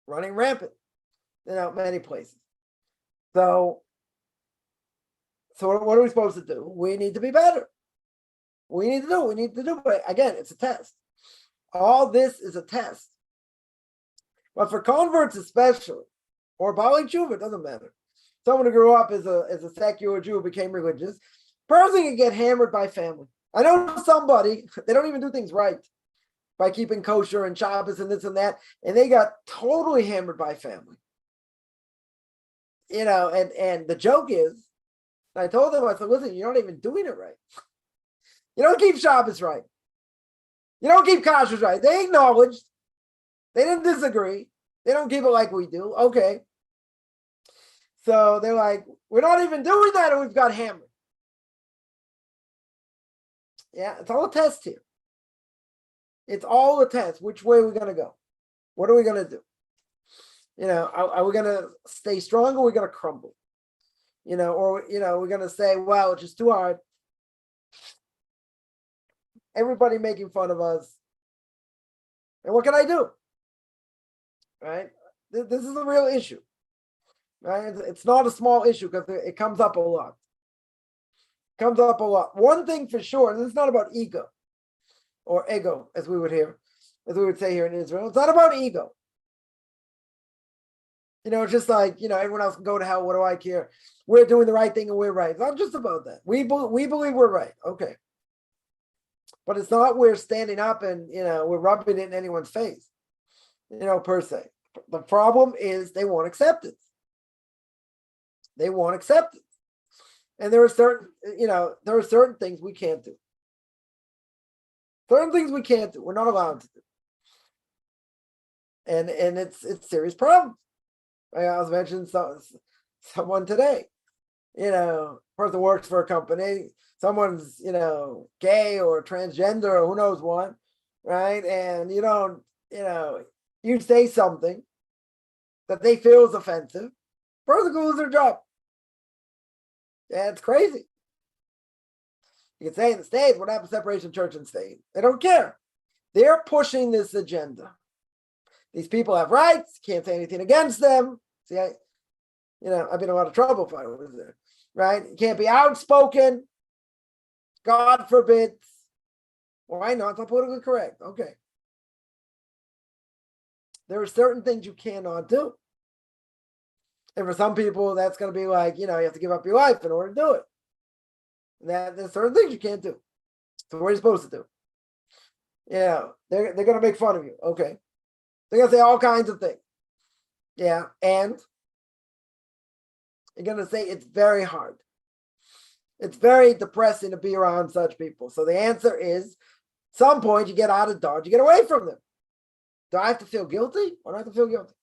Running rampant, many places. So what are we supposed to do? We need to be better. We need to do. But again, it's a test. All this is a test. But for converts especially, or Baalei Tshuva, it doesn't matter. Someone who grew up as a secular Jew became religious, person can get hammered by family. I know somebody, they don't even do things right by keeping kosher and Shabbos and this and that, and they got totally hammered by family. And the joke is, I told them, I said, listen, you're not even doing it right. You don't keep Shabbos right. You don't keep kashrus right. They acknowledged. They didn't disagree. They don't keep it like we do. Okay. So they're like, we're not even doing that and we've got hammered. Yeah, it's all a test here. It's all a test. Which way are we going to go? What are we going to do? Are we going to stay strong or are we going to crumble? Or we're going to say, wow, it's just too hard. Everybody making fun of us. And what can I do? Right? This is a real issue. Right? It's not a small issue because it comes up a lot. Comes up a lot. One thing for sure, and it's not about ego or ego, as we would say here in Israel. It's not about ego. It's just like, everyone else can go to hell. What do I care? We're doing the right thing and we're right. It's not just about that. We believe we're right. Okay. But it's not we're standing up and, we're rubbing it in anyone's face, per se. The problem is they want acceptance. They want acceptance. And there are certain things we can't do. Certain things we can't do. We're not allowed to do. And it's serious problems. I was mentioning someone today, person works for a company, someone's, gay or transgender or who knows what, right? And you say something that they feel is offensive, person could lose their job. Yeah, it's crazy. You can say in the States, what happened to separation of church and state? They don't care. They're pushing this agenda. These people have rights, can't say anything against them. See, I've been in a lot of trouble if I was there, right? You can't be outspoken. God forbid. Why not? It's not politically correct. Okay. There are certain things you cannot do. And for some people, that's going to be like, you have to give up your life in order to do it. And there's certain things you can't do. So what are you supposed to do? They're going to make fun of you. Okay. They're going to say all kinds of things. Yeah. And you're going to say it's very hard. It's very depressing to be around such people. So the answer is, some point you get out of Dodge, you get away from them. Do I have to feel guilty or do I have to feel guilty?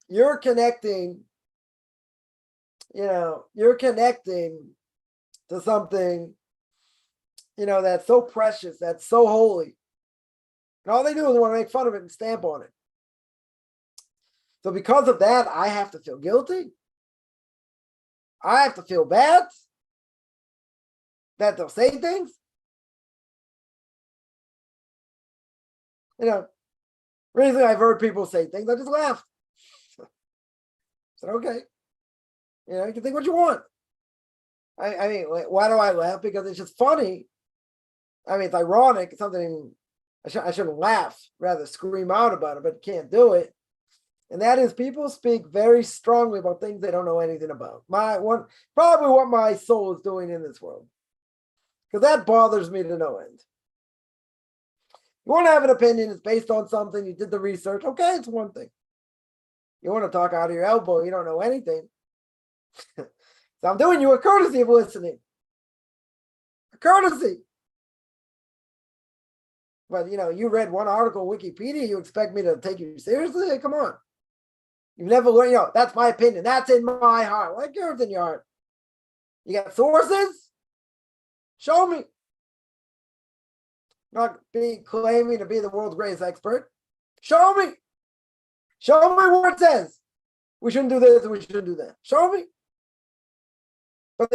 You're connecting you're connecting to something, that's so precious, that's so holy. And all they do is want to make fun of it and stamp on it. So because of that, I have to feel guilty. I have to feel bad that they'll say things. Recently I've heard people say things, I just laughed. I said, okay. You can think what you want. I mean, why do I laugh? Because it's just funny. I mean, it's ironic. It's something I shouldn't laugh, rather scream out about it, but can't do it. And that is, people speak very strongly about things they don't know anything about. Probably what my soul is doing in this world, because that bothers me to no end. You want to have an opinion, it's based on something, you did the research, okay, it's one thing. You want to talk out of your elbow, you don't know anything. So I'm doing you a courtesy of listening. A courtesy. But, you read one article on Wikipedia, you expect me to take you seriously? Hey, come on. You've never learned, that's my opinion. That's in my heart. What cares in your heart? You got sources? Show me. Not claiming to be the world's greatest expert. Show me. Show me where it says we shouldn't do this and we shouldn't do that. Show me. But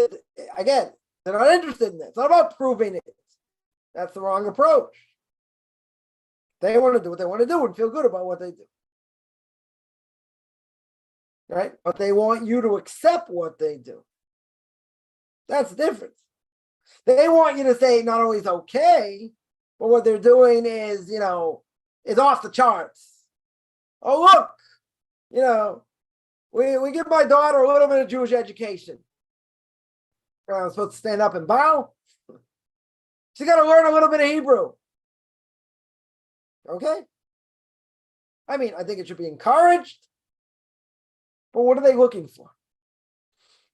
again, they're not interested in that. It's not about proving it. That's the wrong approach. They want to do what they want to do and feel good about what they do. Right? But they want you to accept what they do. That's the difference. They want you to say not only it's okay, but what they're doing is, is off the charts. Oh, look, we give my daughter a little bit of Jewish education. I'm supposed to stand up and bow. She's got to learn a little bit of Hebrew. Okay? I mean, I think it should be encouraged. But what are they looking for?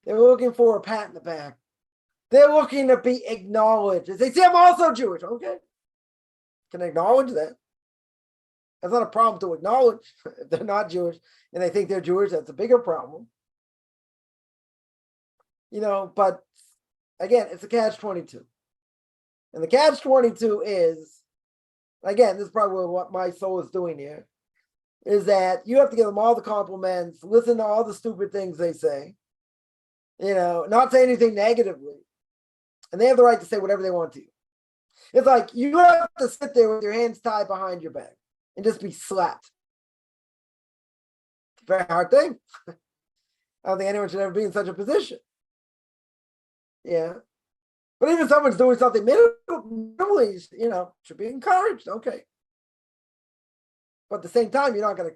They're looking for a pat in the back. They're looking to be acknowledged. They say, I'm also Jewish. Okay. Can acknowledge that. That's not a problem to acknowledge. If they're not Jewish and they think they're Jewish, that's a bigger problem. But again, it's a catch-22. And the catch-22 is, again, this is probably what my soul is doing here, is that you have to give them all the compliments, listen to all the stupid things they say, not say anything negatively. And they have the right to say whatever they want to you. It's like you have to sit there with your hands tied behind your back and just be slapped. It's a very hard thing. I don't think anyone should ever be in such a position. Yeah. But even if someone's doing something minimally, should be encouraged. Okay. But at the same time, you're not gonna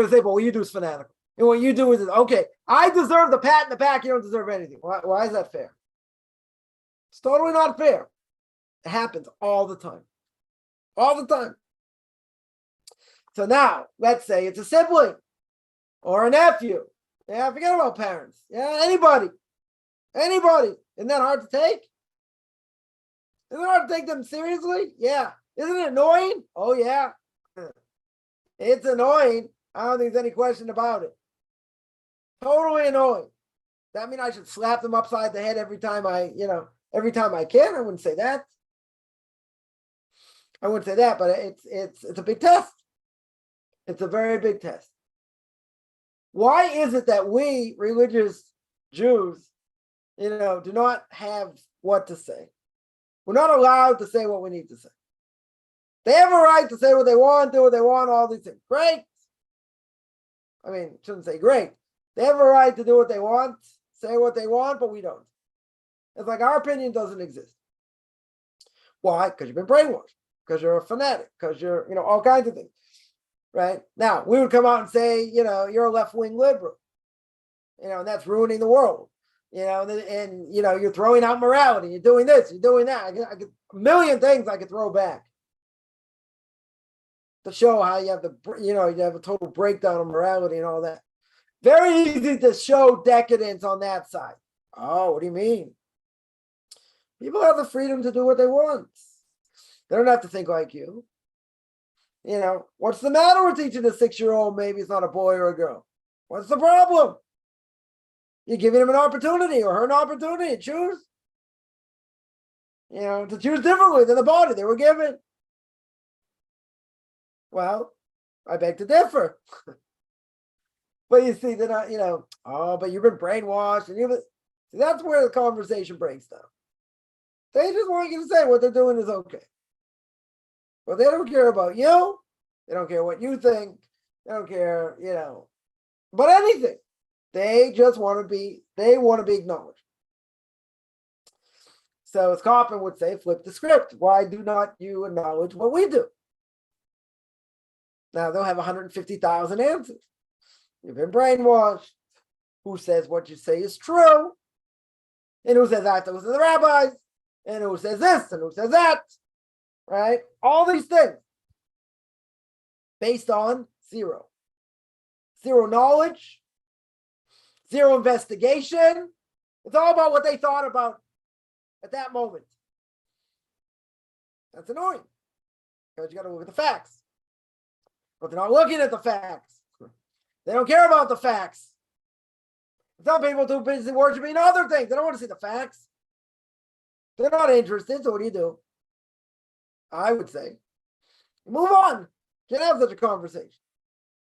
say, but what you do is fanatical. And what you do is, okay, I deserve the pat in the back, you don't deserve anything. Why is that fair? It's totally not fair. It happens all the time. All the time. So now, let's say it's a sibling or a nephew. Yeah, forget about parents. Yeah, anybody. Isn't that hard to take? Isn't it hard to take them seriously? Yeah. Isn't it annoying? Oh, yeah. It's annoying. I don't think there's any question about it. Totally annoying. That mean I should slap them upside the head every time I can? I wouldn't say that. But it's a big test. It's a very big test. Why is it that we religious Jews, do not have what to say? We're not allowed to say what we need to say. They have a right to say what they want, do what they want, all these things. Great. I mean, shouldn't say great. They have a right to do what they want, say what they want, but we don't. It's like our opinion doesn't exist. Why? Because you've been brainwashed. Because you're a fanatic. Because you're, all kinds of things. Right? Now, we would come out and say, you're a left-wing liberal. And that's ruining the world. And you're throwing out morality. You're doing this, you're doing that. I could a million things I could throw back to show how you have you have a total breakdown of morality and all that. Very easy to show decadence on that side. Oh, what do you mean? People have the freedom to do what they want. They don't have to think like you. What's the matter with teaching a 6-year-old maybe it's not a boy or a girl? What's the problem? You're giving him an opportunity or her an opportunity to choose. To choose differently than the body they were given. Well, I beg to differ. But you see, they're not, but you've been brainwashed. See, that's where the conversation breaks down. They just want you to say what they're doing is okay. But they don't care about you. They don't care what you think. They don't care, about anything. They just want to be acknowledged. So as Kaufman would say, flip the script. Why do not you acknowledge what we do? Now they'll have 150,000 answers. You've been brainwashed. Who says what you say is true? And who says that? Those are the rabbis. And who says this? And who says that? Right? All these things. Based on zero. Zero knowledge. Zero investigation. It's all about what they thought about at that moment. That's annoying. Because you got to look at the facts. But they're not looking at the facts. They don't care about the facts. Some people are too busy worshiping other things. They don't want to see the facts. They're not interested, so what do? I would say, move on. Can't have such a conversation.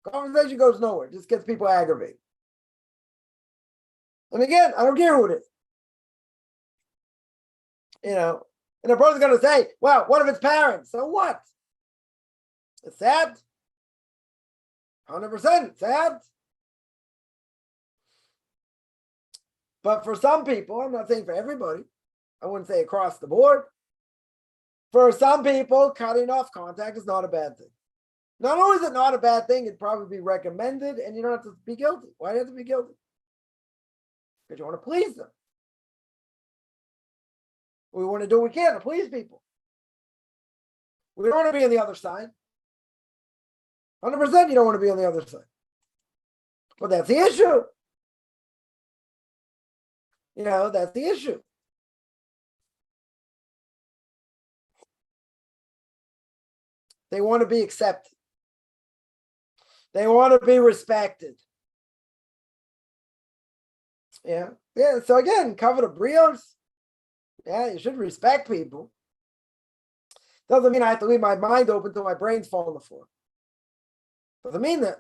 Conversation goes nowhere. It just gets people aggravated. And again, I don't care who it is. And a person's going to say, well, what if it's parents? So what? It's sad. 100% sad. But for some people, I'm not saying for everybody, I wouldn't say across the board. For some people, cutting off contact is not a bad thing. Not only is it not a bad thing, it'd probably be recommended, and you don't have to be guilty. Why do you have to be guilty? Because you want to please them. We want to do what we can to please people. We don't want to be on the other side. 100% you don't want to be on the other side. But that's the issue. That's the issue. They want to be accepted. They want to be respected. Yeah. So again, cover the brios. Yeah, you should respect people. Doesn't mean I have to leave my mind open till my brain's falling on the floor. Doesn't mean that.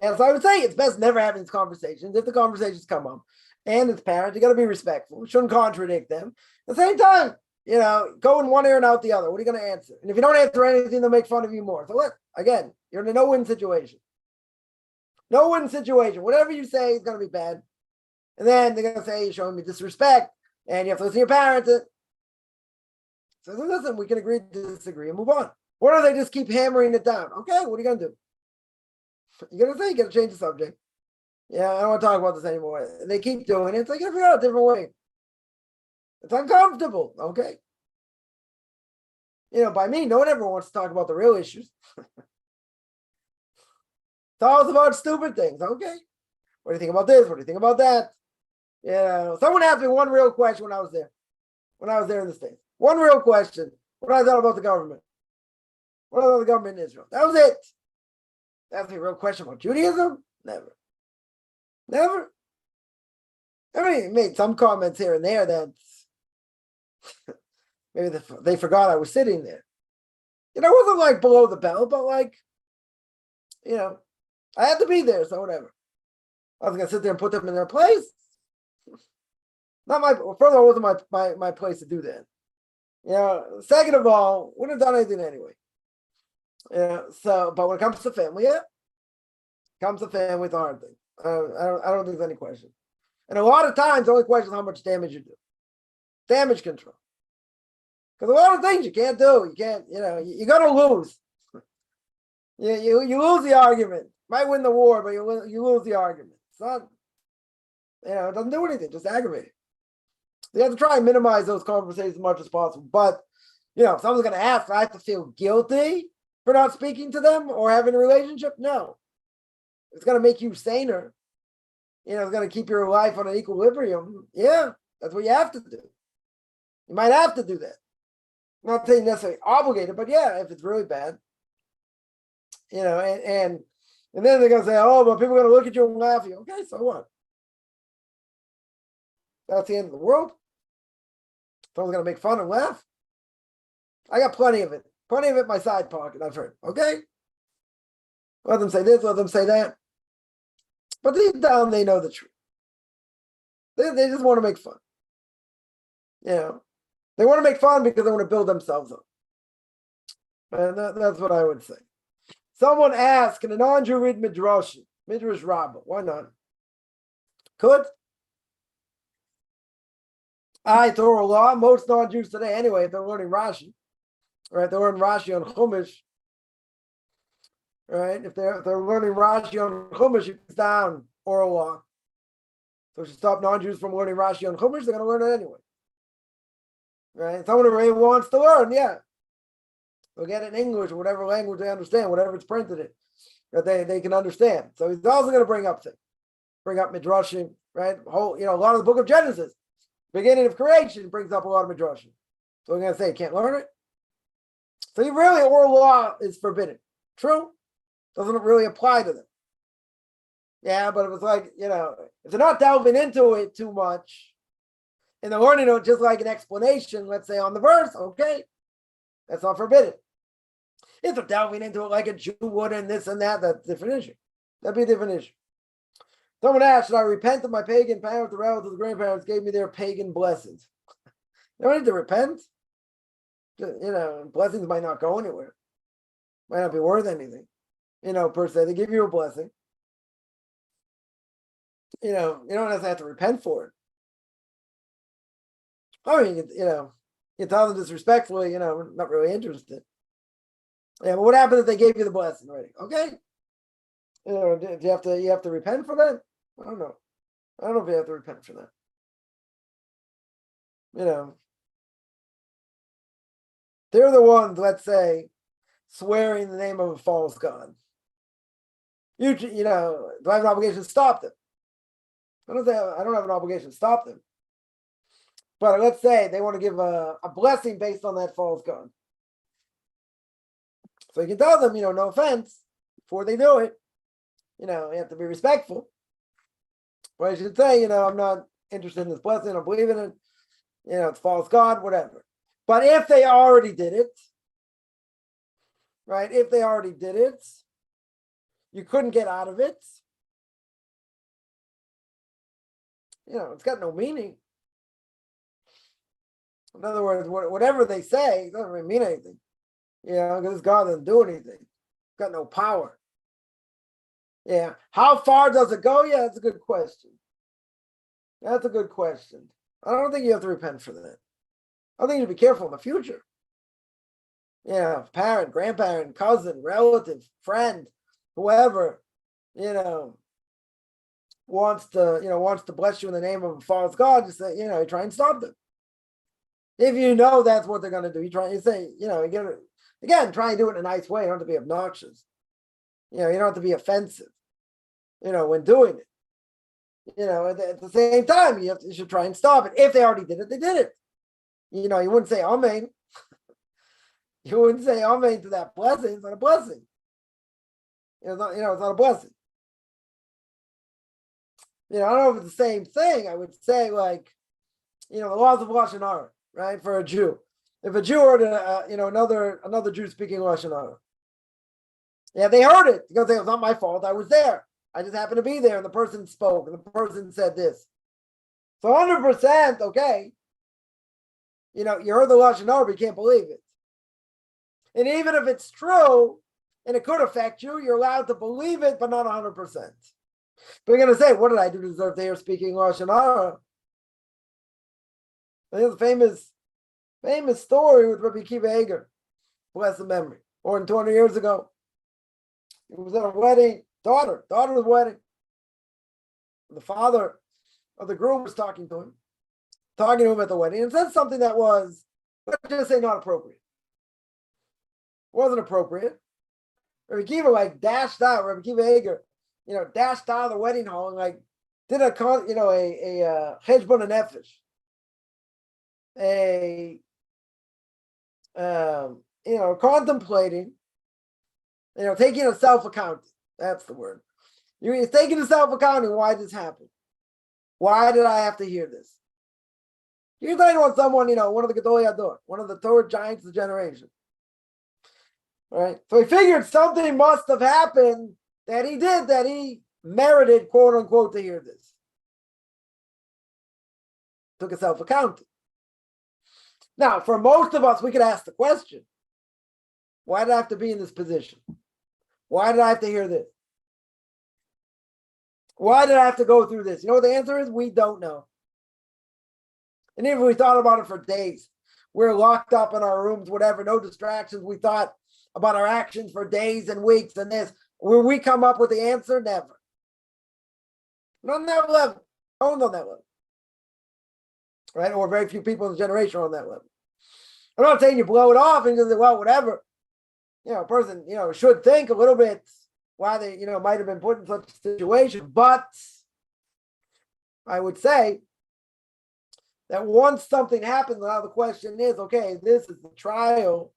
And so I would say it's best never having these conversations. If the conversations come up and it's parents, you got to be respectful. You shouldn't contradict them. At the same time, go in one ear and out the other. What are you going to answer? And if you don't answer anything, they'll make fun of you more. So again, you're in a no-win situation. No-win situation. Whatever you say is going to be bad. And then they're going to say you're showing me disrespect and you have to listen to your parents. So listen, we can agree to disagree and move on. Or do they just keep hammering it down? Okay, what are you going to do? You're going to say you got to change the subject. Yeah, I don't want to talk about this anymore. And they keep doing it. It's like, figure out a different way. It's uncomfortable. Okay. By me, no one ever wants to talk about the real issues. Tell us about stupid things. Okay. What do you think about this? What do you think about that? Someone asked me one real question when I was there. When I was there in the States. One real question. What I thought about the government. What I thought of the government in Israel. That was it. That's a real question about Judaism? Never. Never. I mean, he made some comments here and there that maybe they forgot I was sitting there. It wasn't like below the belt, but I had to be there, so whatever. I was going to sit there and put them in their place. Further, it wasn't my place to do that. Second of all, wouldn't have done anything anyway. But when it comes to family, comes to family, it's a hard thing. I don't think there's any question. And a lot of times, the only question is how much damage you do. Damage control. Because a lot of things you can't do. You can't, you're going to lose. You lose the argument. Might win the war, but you lose the argument. It's not, it doesn't do anything, just aggravate it. You have to try and minimize those conversations as much as possible. But, if someone's going to ask, do I have to feel guilty for not speaking to them or having a relationship? No. It's going to make you saner. It's going to keep your life on an equilibrium. Yeah, that's what you have to do. You might have to do that. I'm not saying necessarily obligated, but yeah, if it's really bad, and then they're gonna say, oh, but people are gonna look at you and laugh at you. Okay, so what? That's the end of the world. Someone's gonna make fun and laugh. I got plenty of it in my side pocket, I've heard. Okay? Let them say this, let them say that. But deep down, they know the truth. They just want to make fun. They want to make fun because they want to build themselves up. And that's what I would say. Someone asked, can a non-Jew read Midrash Rabbah? Why not? Could. Torah law. Most non-Jews today, anyway, if they're learning Rashi, right? They're learning Rashi on Chumash, right? If they're learning Rashi on Chumash, it's down oral law. So to stop non-Jews from learning Rashi on Chumash, they're going to learn it anyway, right? Someone who really wants to learn, yeah, they'll get it in English, whatever language they understand, whatever it's printed in, that they can understand. So he's also going to bring up Midrashim, right? A lot of the book of Genesis, beginning of creation, brings up a lot of Midrashim. So we're going to say you can't learn it. So really, oral law is forbidden. True, doesn't really apply to them. Yeah, but it was like, if they're not delving into it too much, and they're learning it just like an explanation, let's say on the verse, okay, that's not forbidden. If they're delving into it like a Jew would and this and that, that's a different issue. That'd be a different issue. Someone asked, should I repent of my pagan parents, the relatives, the grandparents gave me their pagan blessings? You don't need to repent. Blessings might not go anywhere. Might not be worth anything, per se. They give you a blessing. You don't necessarily have to repent for it. I mean, you tell them disrespectfully, not really interested. Yeah, but what happens if they gave you the blessing already? Okay. Do you have to repent for that? I don't know. I don't know if you have to repent for that. They're the ones, let's say, swearing the name of a false god. Do I have an obligation to stop them? I don't have an obligation to stop them. But let's say they want to give a blessing based on that false god. So you can tell them, no offense, before they do it. You have to be respectful. But I should say, I'm not interested in this blessing, I don't believe in it. It's false god, whatever. But if they already did it, right? If they already did it, you couldn't get out of it. It's got no meaning. In other words, whatever they say, it doesn't really mean anything. Because this God doesn't do anything. It's got no power. Yeah. How far does it go? Yeah, that's a good question. That's a good question. I don't think you have to repent for that. I think you should be careful in the future. Parent, grandparent, cousin, relative, friend, whoever, wants to bless you in the name of a false god, just say, you try and stop them. If that's what they're going to do, you say, again, try and do it in a nice way. You don't have to be obnoxious. You don't have to be offensive, when doing it. At the same time, you should try and stop it. If they already did it, they did it. You wouldn't say amen. You wouldn't say amen to that blessing. It's not a blessing. It's not a blessing. I don't know if it's the same thing. I would say, like, the laws of Lashon Hara, right? For a Jew. If a Jew heard, another Jew speaking Lashon Hara, yeah, they heard it. Because it was not my fault. I was there. I just happened to be there, and the person spoke, and the person said this. So 100%, okay. You heard the Lashon Hara, but you can't believe it. And even if it's true, and it could affect you, you're allowed to believe it, but not 100%. But you're going to say, what did I do to deserve to hear speaking Lashon Hara? There's a famous story with Rabbi Akiva Eger, blessed memory, more than 200 years ago. He was at a wedding, daughter was wedding. The father of the groom was talking to him at the wedding, and said something that was, let's just say, not appropriate. It wasn't appropriate. Rabbi Akiva dashed out. Rabbi Akiva Eger, dashed out of the wedding hall and did a cheshbon nefesh, contemplating taking a self-accounting. That's the word. You're taking a self-accounting. Why did this happen? Why did I have to hear this? You're talking about someone, one of the Gedolei Hador, one of the Torah giants of the generation. All right. So he figured something must have happened that he did, that he merited, quote unquote, to hear this. Took a self-accounting. Now, for most of us, we could ask the question, why did I have to be in this position? Why did I have to hear this? Why did I have to go through this? You know what the answer is? We don't know. And even if we thought about it for days, we're locked up in our rooms, whatever, no distractions. We thought about our actions for days and weeks and this. Will we come up with the answer? Never. Not on that level. No one's on that level. Right? Or very few people in the generation are on that level. I'm not saying you blow it off and you say, well, whatever. A person, should think a little bit why they, might have been put in such a situation. But I would say that once something happens, now the question is, okay, this is the trial.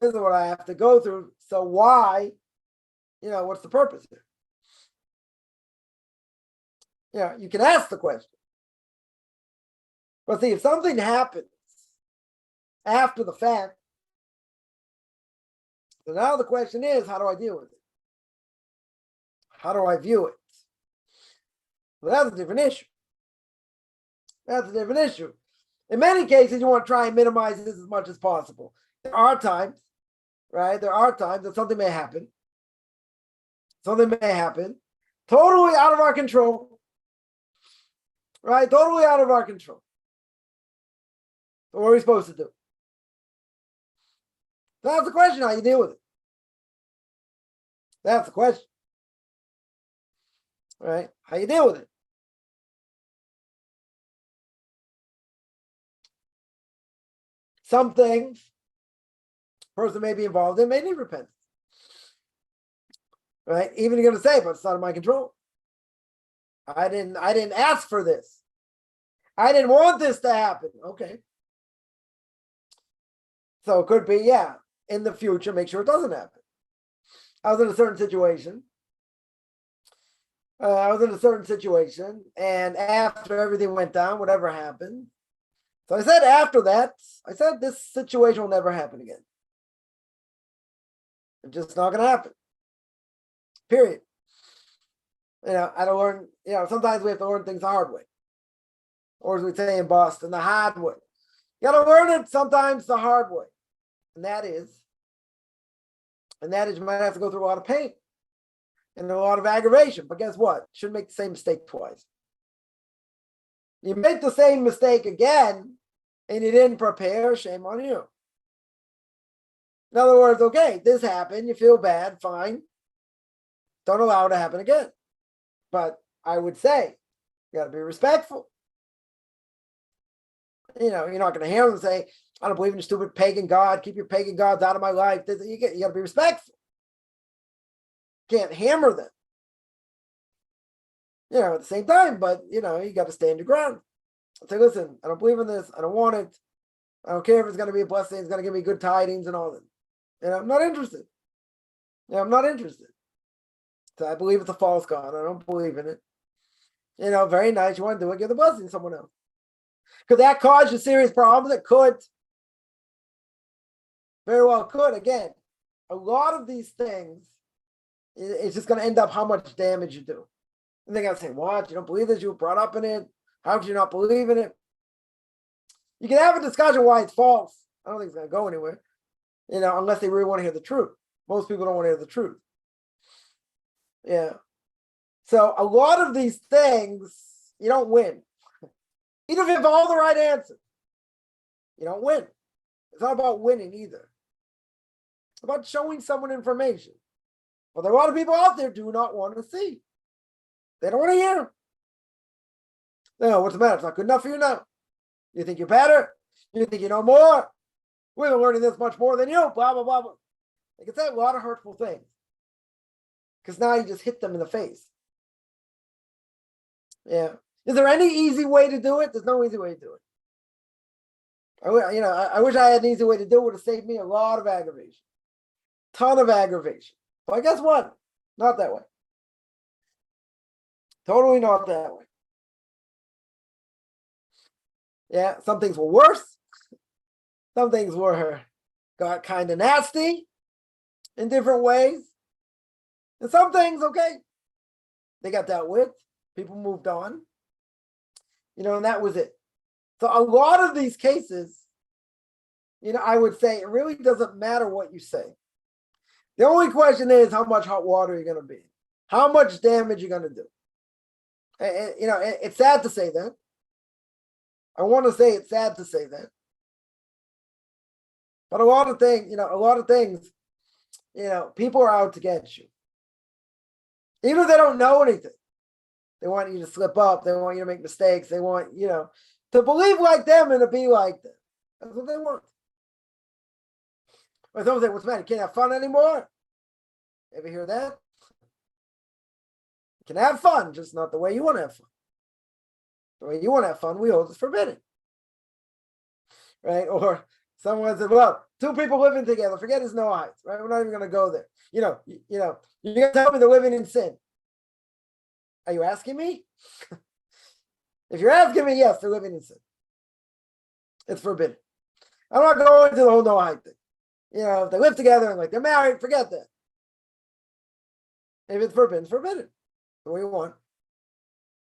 This is what I have to go through. So why, what's the purpose here? You can ask the question. But see, if something happens after the fact, so now the question is, how do I deal with it? How do I view it? Well, that's a different issue. That's a different issue. In many cases, you want to try and minimize this as much as possible. There are times, right? There are times that something may happen. Something may happen totally out of our control, right? Totally out of our control. So what are we supposed to do? That's the question, how you deal with it. That's the question. Right? How you deal with it. Some things a person may be involved in may need repentance. Right? Even you're going to say, but it's not in my control. I didn't ask for this. I didn't want this to happen. Okay. So it could be, in the future, make sure it doesn't happen. I was in a certain situation. And after everything went down, whatever happened. So I said after that, this situation will never happen again. It's just not going to happen. Period. I don't learn, sometimes we have to learn things the hard way. Or as we say in Boston, the hard way. You got to learn it sometimes the hard way. And that is you might have to go through a lot of pain and a lot of aggravation. But guess what? You shouldn't make the same mistake twice. You make the same mistake again and you didn't prepare, shame on you. In other words, okay, this happened, you feel bad, fine. Don't allow it to happen again. But I would say, you got to be respectful. You're not going to hear them say, I don't believe in your stupid pagan God. Keep your pagan gods out of my life. You got to be respectful. Can't hammer them. At the same time, but, you got to stand your ground. Say, listen, I don't believe in this. I don't want it. I don't care if it's going to be a blessing. It's going to give me good tidings and all that. I'm not interested. I'm not interested. So I believe it's a false God. I don't believe in it. Very nice. You want to do it, give the blessing to someone else. Could that cause you serious problems? It could. Very well could. Again, a lot of these things, it's just going to end up how much damage you do. And they're going to say, what? You don't believe this? You were brought up in it. How could you not believe in it? You can have a discussion why it's false. I don't think it's going to go anywhere. Unless they really want to hear the truth. Most people don't want to hear the truth. Yeah. So a lot of these things, you don't win. Even if you have all the right answers, you don't win. It's not about winning either. It's about showing someone information. But there are a lot of people out there who do not want to see. They don't want to hear. What's the matter? It's not good enough for you now. You think you're better? You think you know more? We've been learning this much more than you. Blah, blah, blah, blah. They can say a lot of hurtful things. Because now you just hit them in the face. Yeah. Is there any easy way to do it? There's no easy way to do it. I wish I had an easy way to do it. It would have saved me a lot of aggravation. Ton of aggravation. But guess what? Not that way. Totally not that way. Yeah, some things were worse. Some things got kind of nasty in different ways. And some things, okay, they got dealt with. People moved on. And that was it. So a lot of these cases, I would say it really doesn't matter what you say. The only question is how much hot water you're going to be, how much damage you're going to do. It's sad to say that. I want to say it's sad to say that. But a lot of things, people are out to get you. Even if they don't know anything. They want you to slip up. They want you to make mistakes. They want, to believe like them and to be like them. That's what they want. But someone say, what's the matter? You can't have fun anymore? Ever hear that? You can have fun, just not the way you want to have fun. The way you want to have fun, we hold is forbidden. Right? Or someone said, well, two people living together, forget his Noahites, right? We're not even going to go there. You're going to tell me they're living in sin. Are you asking me? If you're asking me, yes, they're living in sin. It's forbidden. I'm not going into the whole Noahite thing. If they live together and they're married, forget that. If it's forbidden, it's forbidden. The way you want.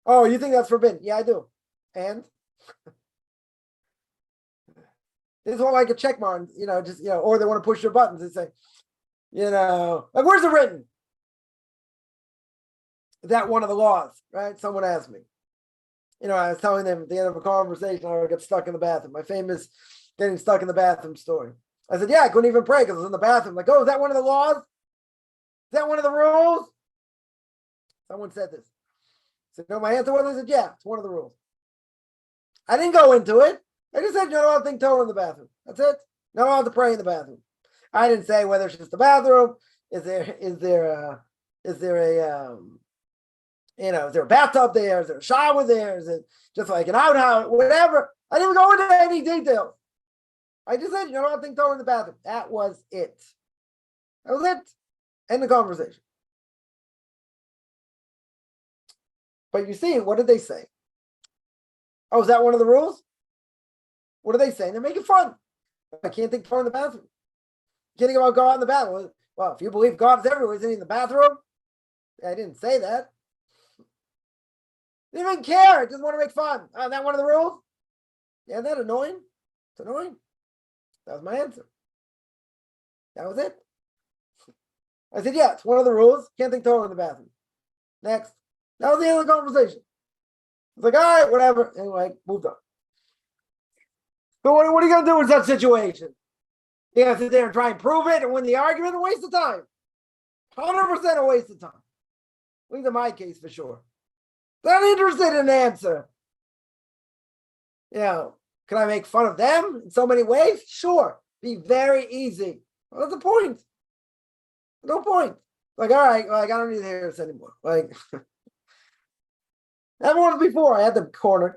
Oh, you think that's forbidden? Yeah, I do. And this is all like a check mark, or they want to push your buttons and say, where's it written? Is that one of the laws, right? Someone asked me. I was telling them at the end of a conversation, I got stuck in the bathroom. My famous getting stuck in the bathroom story. I said, yeah, I couldn't even pray because I was in the bathroom. Like, oh, is that one of the laws? Is that one of the rules? Someone said this. I said, no, my answer was, I said, yeah, it's one of the rules. I didn't go into it. I just said, you're not allowed to think Torah in the bathroom. That's it. Not allowed to pray in the bathroom. I didn't say whether it's just the bathroom. Is there a bathtub there? Is there a shower there? Is it just like an outhouse? Whatever. I didn't go into any details. I just said, you're not allowed to think Torah in the bathroom. That was it. That was it. End the conversation. But you see, what did they say? Oh, is that one of the rules? What are they saying? They're making fun. I can't think Torah in the bathroom. You can't think about God in the bathroom. Well, if you believe God is everywhere, isn't he in the bathroom? I didn't say that. They didn't even care. I just want to make fun. Oh, is that one of the rules? Yeah, isn't that annoying? It's annoying. That was my answer. That was it. I said, yeah, it's one of the rules. Can't think Torah in the bathroom. Next. That was the end of the conversation. It's like, all right, whatever. Anyway, moved on. So what are you going to do in such situation? You have to sit there and try and prove it and win the argument? A waste of time. 100% a waste of time. At least in my case, for sure. Not interested in an answer. Can I make fun of them in so many ways? Sure. Be very easy. What's the point? No point. Like, all right, I don't need to hear this anymore. Like, everyone before, I had them cornered.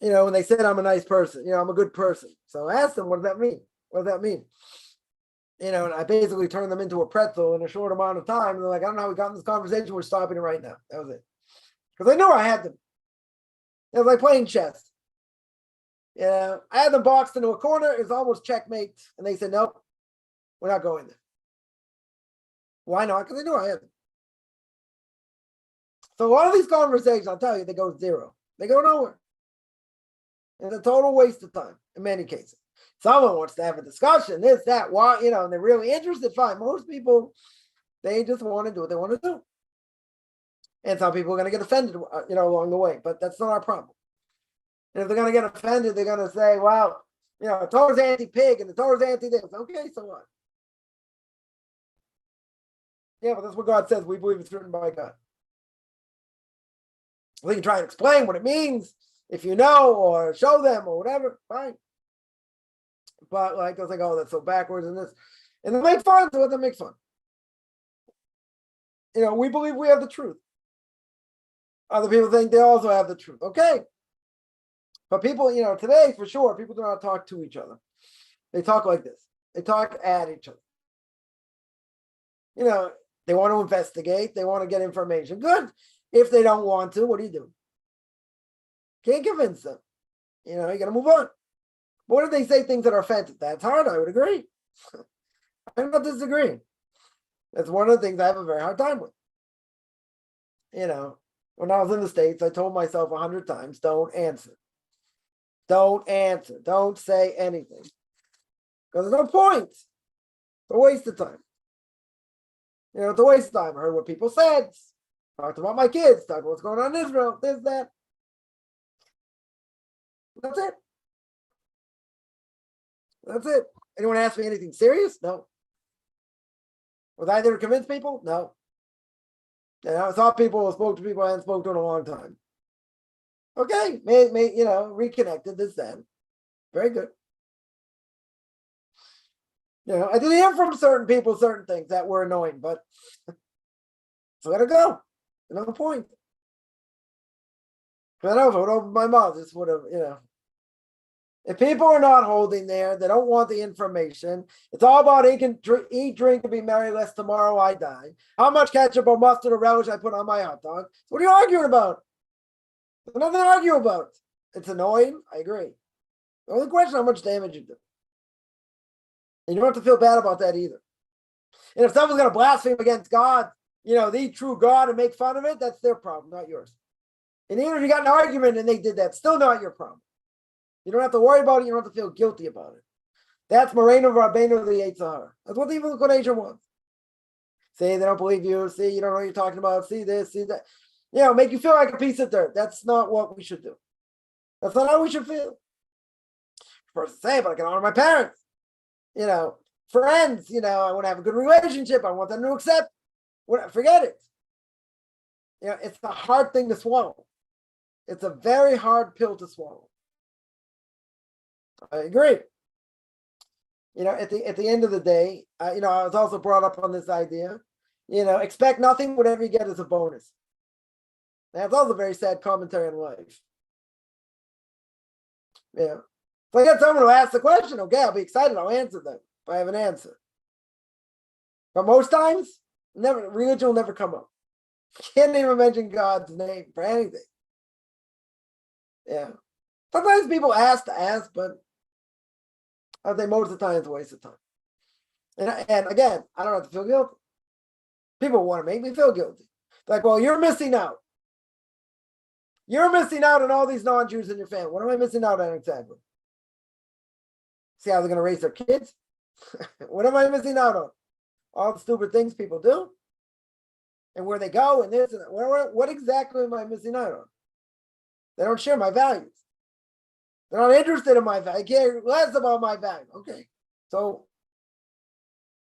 When they said I'm a nice person, I'm a good person. So I asked them, what does that mean? What does that mean? And I basically turned them into a pretzel in a short amount of time. And they're like, I don't know how we got in this conversation. We're stopping it right now. That was it. Because I knew I had them. It was like playing chess. I had them boxed into a corner. It was almost checkmate. And they said, nope, we're not going there. Why not? Because they knew I had them. So a lot of these conversations, I'll tell you, they go zero. They go nowhere. It's a total waste of time in many cases. Someone wants to have a discussion, this, that, why, and they're really interested, fine. Most people, they just want to do what they want to do. And some people are going to get offended, along the way, but that's not our problem. And if they're going to get offended, they're going to say, well, Torah's anti-pig and the Torah's anti-this. Okay, so what? Yeah, but that's what God says. We believe it's written by God. We can try and explain what it means if you know, or show them, or whatever, fine. But I was like, oh, that's so backwards and this. And they make fun, so they make fun. We believe we have the truth. Other people think they also have the truth. Okay. But people, today, for sure, people do not talk to each other. They talk like this. They talk at each other. They want to investigate, they want to get information. Good. If they don't want to, what do you do? Can't convince them. You got to move on. But what if they say things that are offensive? That's hard. I would agree. I'm not disagreeing. That's one of the things I have a very hard time with. When I was in the States, I told myself 100 times, don't answer. Don't answer. Don't say anything. Because there's no point. It's a waste of time. It's a waste of time. I heard what people said. Talked about my kids. Talked about what's going on in Israel. This, that. That's it. That's it. Anyone ask me anything serious? No. Was I there to convince people? No. I saw people, spoke to people I hadn't spoken to in a long time. Okay, reconnected this then. Very good. I did hear from certain people certain things that were annoying, but so let it go. No point. I know if I would open my mouth, this would have, If people are not holding there, they don't want the information. It's all about eat, drink, and be merry, lest tomorrow I die. How much ketchup or mustard or relish I put on my hot dog? What are you arguing about? There's nothing to argue about. It's annoying. I agree. The only question is how much damage you do. And you don't have to feel bad about that either. And if someone's going to blaspheme against God, the true God, and make fun of it, that's their problem, not yours. And even if you got an argument and they did that, still not your problem. You don't have to worry about it. You don't have to feel guilty about it. That's Moreno Rabbeinu the Yetzer Hara. That's what the evil inclination wants. See, they don't believe you. See, you don't know what you're talking about. See this, see that. Make you feel like a piece of dirt. That's not what we should do. That's not how we should feel. First say, but I can honor my parents. Friends. I want to have a good relationship. I want them to accept. Forget it. It's a hard thing to swallow. It's a very hard pill to swallow. I agree. At the end of the day, I was also brought up on this idea. Expect nothing. Whatever you get is a bonus. That's also a very sad commentary on life. Yeah. So I got someone who asks the question. Okay, I'll be excited. I'll answer them if I have an answer. But most times, religion will never come up. Can't even mention God's name for anything. Yeah. Sometimes people ask to ask, but I think most of the time it's a waste of time. And again, I don't have to feel guilty. People want to make me feel guilty. Like, well, you're missing out. You're missing out on all these non-Jews in your family. What am I missing out on exactly? See how they're going to raise their kids? What am I missing out on? All the stupid things people do? And where they go and this and that. What exactly am I missing out on? They don't share my values. They're not interested in my value. I care less about my value. Okay. So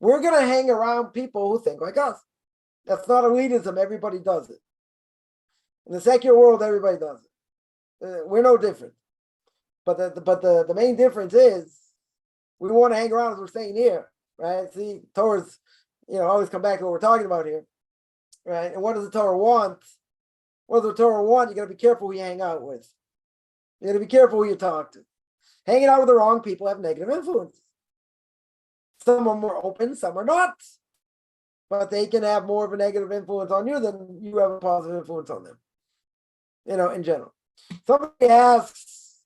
we're going to hang around people who think like us. That's not elitism. Everybody does it. In the secular world, everybody does it. We're no different. But the main difference is we want to hang around, as we're saying here, right? See, Torah's, always come back to what we're talking about here, right? And what does the Torah want? What does the Torah want? You got to be careful who you hang out with. You got to be careful who you talk to. Hanging out with the wrong people have negative influences. Some are more open, some are not. But they can have more of a negative influence on you than you have a positive influence on them. In general. Somebody asks,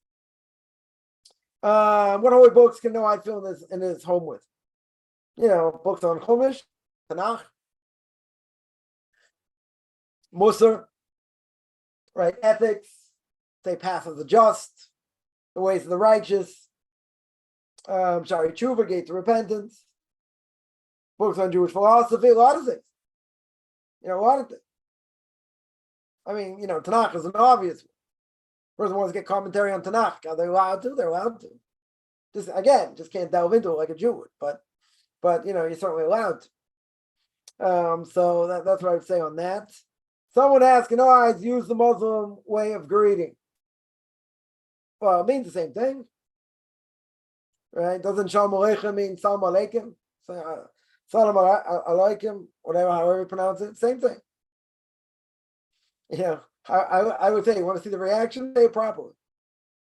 what holy books can Noah fill in his home with? Books on Chumash, Tanakh, Musar, right? Ethics, say path of the just, the ways of the righteous, Shari Tshuva, gate to repentance, books on Jewish philosophy, a lot of things. A lot of things. I mean, Tanakh is an obvious one. Person wants to get commentary on Tanakh. Are they allowed to? They're allowed to. Just can't delve into it like a Jew would. But you're certainly allowed to. So that's what I would say on that. Someone asked, I use the Muslim way of greeting. Well, it means the same thing. Right? Doesn't Shalom Aleichem mean Salam Aleichem? Salam Aleichem, however you pronounce it, same thing. I would say, you want to see the reaction? Say it properly.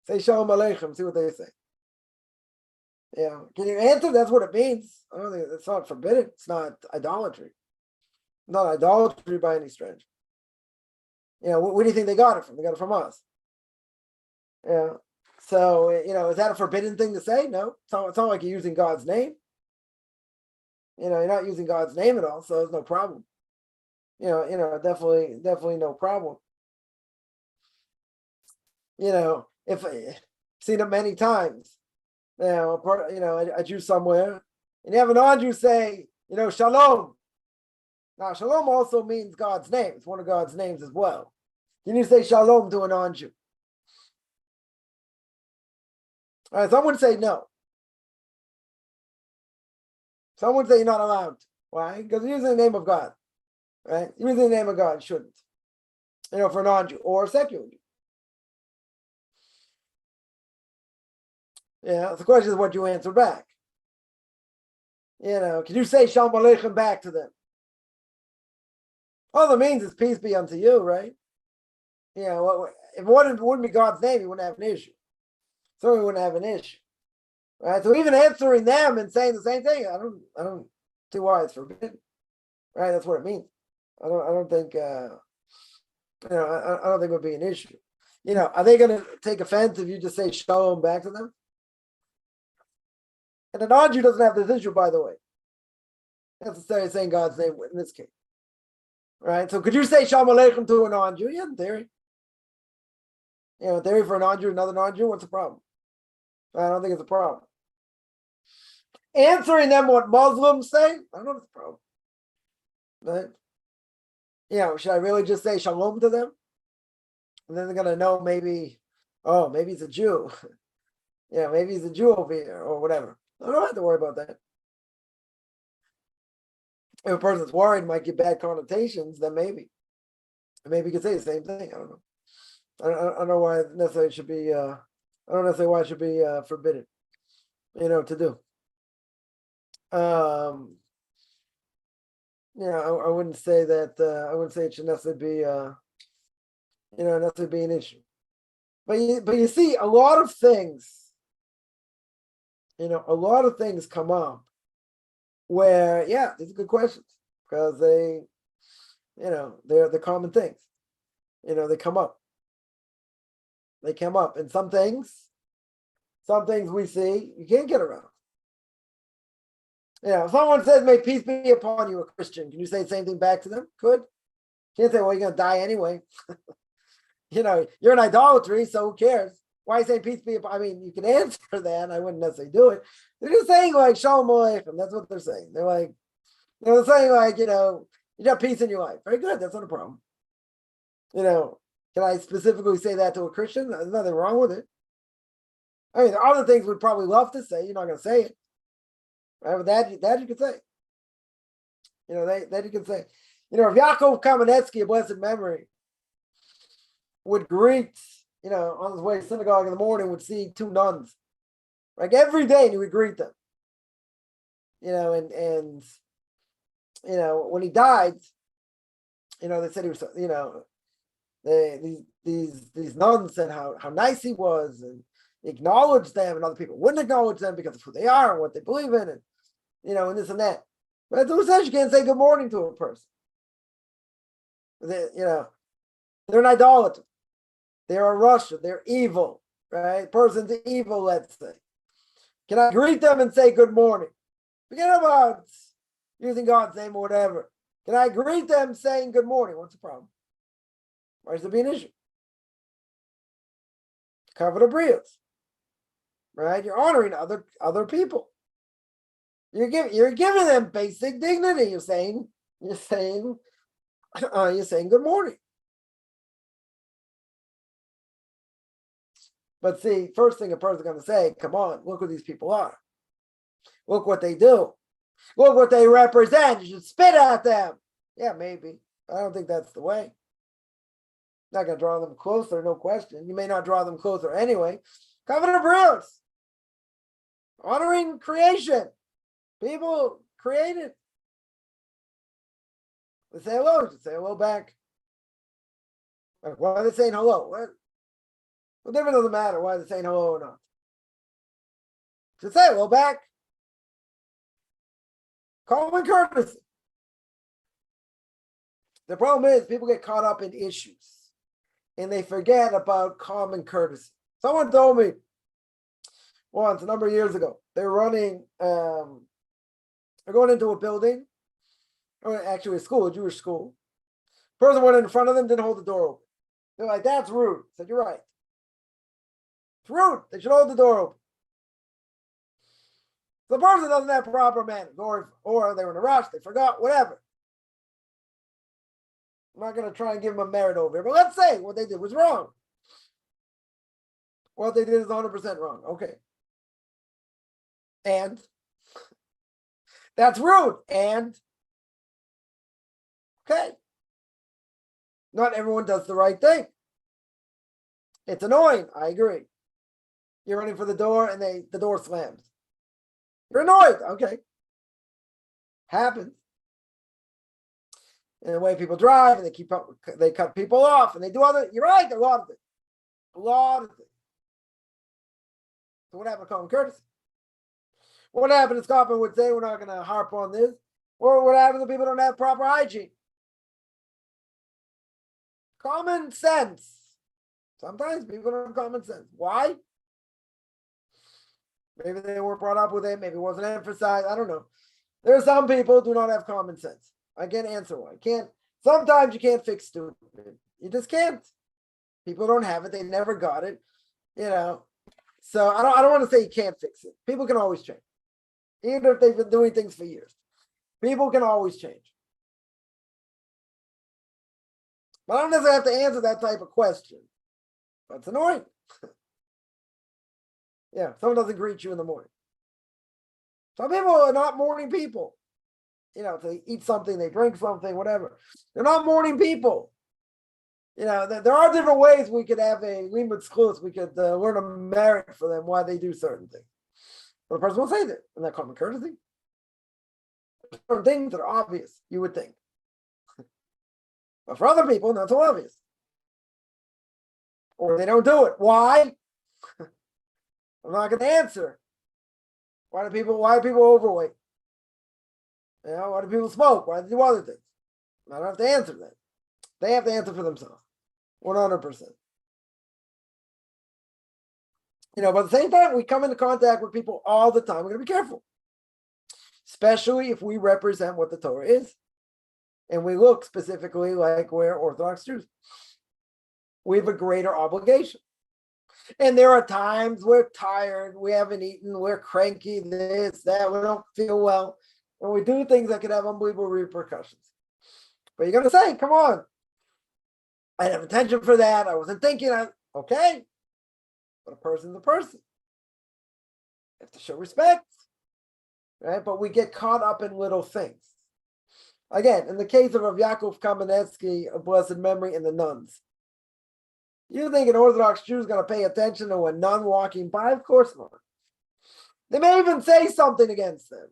Say Shalom Aleichem, see what they say. Can you answer? That's what it means. I don't think it's not forbidden. It's not idolatry. Not idolatry by any stretch. Where do you think they got it from? They got it from us. Yeah. So, is that a forbidden thing to say? No. It's not like you're using God's name. You're not using God's name at all, so there's no problem. Definitely no problem. If I've seen it many times, a Jew somewhere, and you have a non-Jew say, shalom. Now, shalom also means God's name. It's one of God's names as well. Can you say shalom to a non-Jew? All right, some would say no. Some would say you're not allowed to. Why? Because you're using the name of God. Right? You're using the name of God. You shouldn't. For a non-Jew or a secular Jew. Yeah, the question is what you answer back. Can you say Shalom Aleichem back to them? All it means is peace be unto you, right? If it wouldn't be God's name, you wouldn't have an issue. So we wouldn't have an issue. Right? So even answering them and saying the same thing, I don't see why it's forbidden. Right? That's what it means. I don't think I don't think it would be an issue. Are they going to take offense if you just say shalom back to them? And the non-Jew doesn't have this issue, by the way. Necessarily saying God's name in this case. Right? So could you say Shalom Aleichem to a non-Jew? Yeah, in theory. In theory for a non-Jew, another non-Jew, what's the problem? I don't think it's a problem. Answering them what Muslims say, I don't know if it's a problem. Right? Should I really just say Shalom to them? And then they're going to know maybe he's a Jew. Maybe he's a Jew over here or whatever. I don't have to worry about that. If a person's worried might get bad connotations, then maybe you could say the same thing. I don't know. I don't know why it necessarily should be. I don't necessarily why it should be forbidden. To do. I wouldn't say that. I wouldn't say it should necessarily be. Necessarily be an issue. But you see, a lot of things. A lot of things come up where, these are good questions because they, they're the common things. They come up. They come up, and some things we see you can't get around. If someone says, "May peace be upon you," a Christian, can you say the same thing back to them? Could. Can't say, "Well, you're gonna die anyway." You're in idolatry, so who cares? Why say peace be upon? I mean, you can answer that. I wouldn't necessarily do it. They're just saying like Shalom Aleichem. That's what they're saying. They're like, they're saying like, you got peace in your life. Very good. That's not a problem. Can I specifically say that to a Christian? There's nothing wrong with it. I mean, there are other things we'd probably love to say. You're not going to say it. Right? But that you could say. That you could say. If Yaakov Kamenetsky, a blessed memory, would greet, on his way to synagogue in the morning, would see two nuns. Like every day, and he would greet them. And when he died, they said he was, these nuns said how nice he was and acknowledged them, and other people wouldn't acknowledge them because of who they are and what they believe in, and this and that. But who says you can't say good morning to a person? They're an idolater. They're a Russia. They're evil, right? Person's evil, let's say. Can I greet them and say good morning? Forget about using God's name or whatever. Can I greet them saying good morning? What's the problem? Why should there be an issue? Cover the brios, right? You're honoring other people. You're giving them basic dignity. You're saying good morning. But see, first thing a person's going to say, come on, look who these people are. Look what they do. Look what they represent. You should spit at them. Yeah, maybe. I don't think that's the way. Not going to draw them closer, no question. You may not draw them closer anyway. Cover the brios. Honoring creation. People created. They say hello. You should say hello back. Like, why are they saying hello? What difference does it matter why they're saying hello or not? You should say hello back. Common courtesy. The problem is people get caught up in issues and they forget about common courtesy. Someone told me once, a number of years ago, they're running, they're going into a building, or actually a school, a Jewish school. Person went in front of them, didn't hold the door open. They're like, that's rude. I said, you're right. It's rude. They should hold the door open. The person doesn't have proper manners, or they were in a rush, they forgot, whatever. I'm not going to try and give them a merit over here, but let's say what they did was wrong. What they did is 100% wrong. Okay. And that's rude. And okay. Not everyone does the right thing. It's annoying. I agree. You're running for the door and the door slams. You're annoyed. Okay. Happens. And the way people drive and they cut people off and they do other, you're right, a lot of things. A lot of things. So what happened to common courtesy? What happened is Kaufman would say, we're not going to harp on this. Or what happens if people don't have proper hygiene? Common sense. Sometimes people don't have common sense. Why? Maybe they weren't brought up with it. Maybe it wasn't emphasized. I don't know. There are some people who do not have common sense. I can't answer why. Sometimes you can't fix stupid. You just can't. People don't have it. They never got it. So I don't want to say you can't fix it. People can always change. Even if they've been doing things for years. People can always change. But I don't necessarily have to answer that type of question. That's annoying. Yeah, someone doesn't greet you in the morning. Some people are not morning people. If they eat something, they drink something, whatever. They're not morning people. There are different ways we could have a limud schus. We could learn a merit for them why they do certain things. But a person will say that. Isn't that common courtesy? Certain things that are obvious, you would think. But for other people, not so obvious. Or they don't do it. Why? I'm not going to answer. Why are people overweight? Why do people smoke? Why do they do other things? I don't have to answer that. They have to answer for themselves. 100%. But at the same time, we come into contact with people all the time. We're going to be careful. Especially if we represent what the Torah is. And we look specifically like we're Orthodox Jews. We have a greater obligation. And there are times we're tired, we haven't eaten, we're cranky, this, that, we don't feel well. And we do things that could have unbelievable repercussions. But you're going to say, come on. I didn't have attention for that. I wasn't thinking. Okay. But a person's a person. You have to show respect. Right? But we get caught up in little things. Again, in the case of Rav Yaakov Kamenetsky, of blessed memory, and the nuns. You think an Orthodox Jew is going to pay attention to a nun walking by? Of course not. They may even say something against them.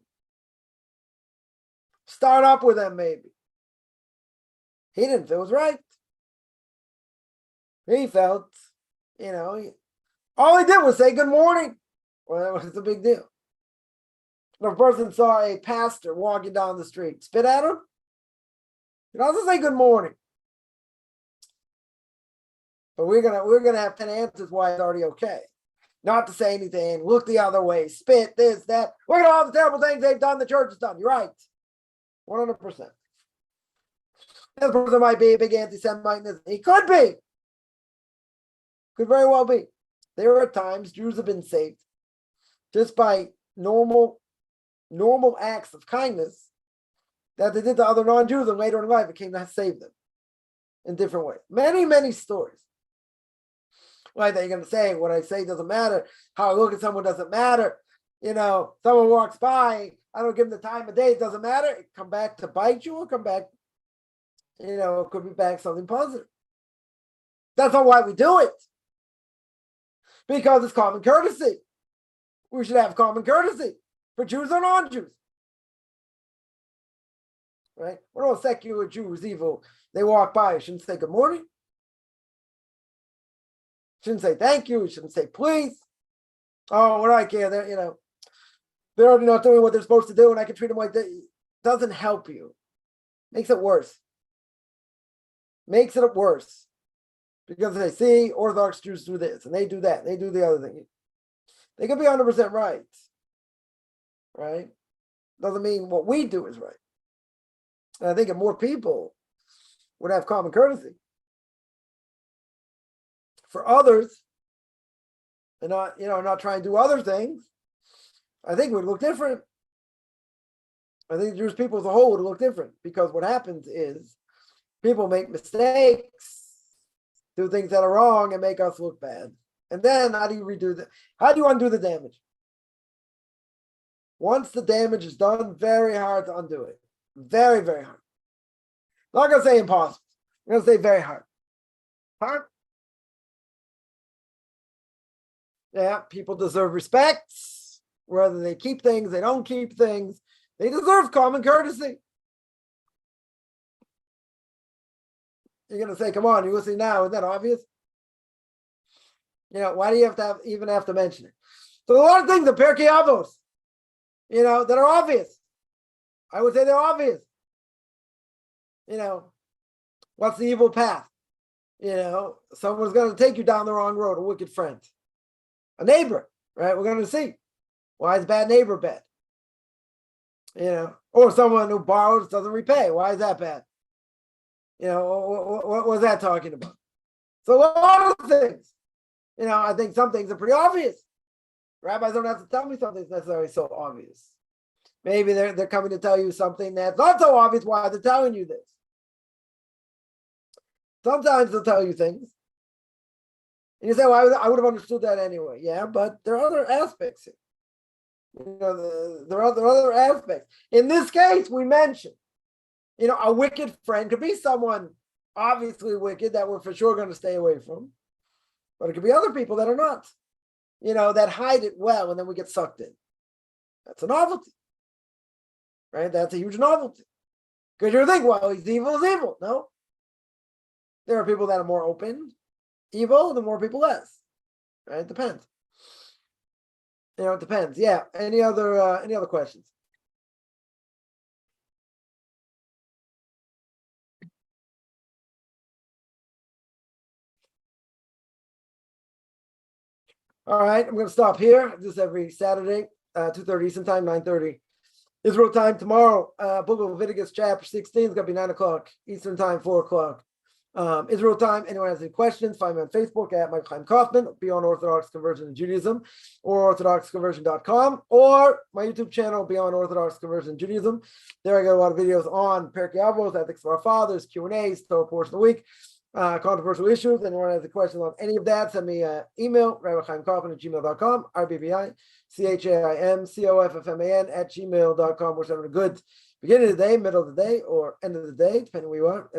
Start up with them, maybe. He didn't feel it was right. He felt, all he did was say good morning. Well, that was a big deal. If a person saw a pastor walking down the street, spit at him, he doesn't say good morning. But we're gonna have 10 answers why it's already okay. Not to say anything, look the other way, spit, this, that. Look at all the terrible things they've done, the church has done. You're right. 100%. The person might be a big anti-Semite. He could be. Could very well be. There are times Jews have been saved just by normal acts of kindness that they did to other non-Jews, and later in life it came to save them in different ways. Many, many stories. Like that, you're going to say, what I say doesn't matter. How I look at someone doesn't matter. Someone walks by, I don't give them the time of day, it doesn't matter. It come back to bite you or come back, it could be back something positive. That's not why we do it. Because it's common courtesy. We should have common courtesy for Jews or non-Jews. Right? What all secular Jews evil? They walk by, shouldn't say good morning. Shouldn't say thank you. Shouldn't say please. Oh, what do I care? They're already not doing what they're supposed to do, and I can treat them like that. It doesn't help you. Makes it worse. makes it worse because they see Orthodox Jews do this and they do that, and they do the other thing. They could be 100% right, right? Doesn't mean what we do is right. And I think if more people would have common courtesy for others and not try and do other things, I think it would look different. I think Jewish people as a whole would look different, because what happens is people make mistakes, do things that are wrong, and make us look bad. And then how do you redo that? How do you undo the damage? Once the damage is done, very hard to undo it. Very, very hard. I'm not going to say impossible. I'm going to say very hard. Hard? Yeah, people deserve respect. Whether they keep things, they don't keep things. They deserve common courtesy. You're going to say, come on, you will see now. Isn't that obvious? Why do you even have to mention it? So a lot of things, the Pirke Avos, that are obvious. I would say they're obvious. What's the evil path? Someone's going to take you down the wrong road, a wicked friend. A neighbor, right? We're going to see. Why is bad neighbor bad? Or someone who borrows doesn't repay. Why is that bad? What was that talking about? So a lot of things. I think some things are pretty obvious. Rabbis don't have to tell me something that's necessarily so obvious. Maybe they're coming to tell you something that's not so obvious. Why they're telling you this? Sometimes they'll tell you things, and you say, "Well, I would have understood that anyway." Yeah, but there are other aspects here. There are other aspects. In this case, we mentioned, a wicked friend could be someone obviously wicked that we're for sure going to stay away from, but it could be other people that are not, that hide it well, and then we get sucked in. That's a novelty, right? That's a huge novelty. Because you think, well, he's evil is evil. No. There are people that are more open, evil, and more people less. Right? It depends. It depends. Yeah. Any other questions? All right, I'm going to stop here. This every Saturday, 2:30 Eastern Time, 9:30 Israel time. Tomorrow, Book of Leviticus chapter 16 is going to be 9 o'clock Eastern Time, 4 o'clock Israel time. Anyone has any questions, find me on Facebook at Michael Chaim Kaufman, Beyond Orthodox Conversion in Judaism, or orthodoxconversion.com, or my YouTube channel, Beyond Orthodox Conversion in Judaism. There I got a lot of videos on Pirke Avos, ethics of our fathers, Q&As, Torah portion of the week, controversial issues. Anyone has a question on any of that, send me an email, rabbichaimkaufman@gmail.com, RBBICHAIMCOFFMAN@gmail.com. We're having a good beginning of the day, middle of the day, or end of the day, depending where you are.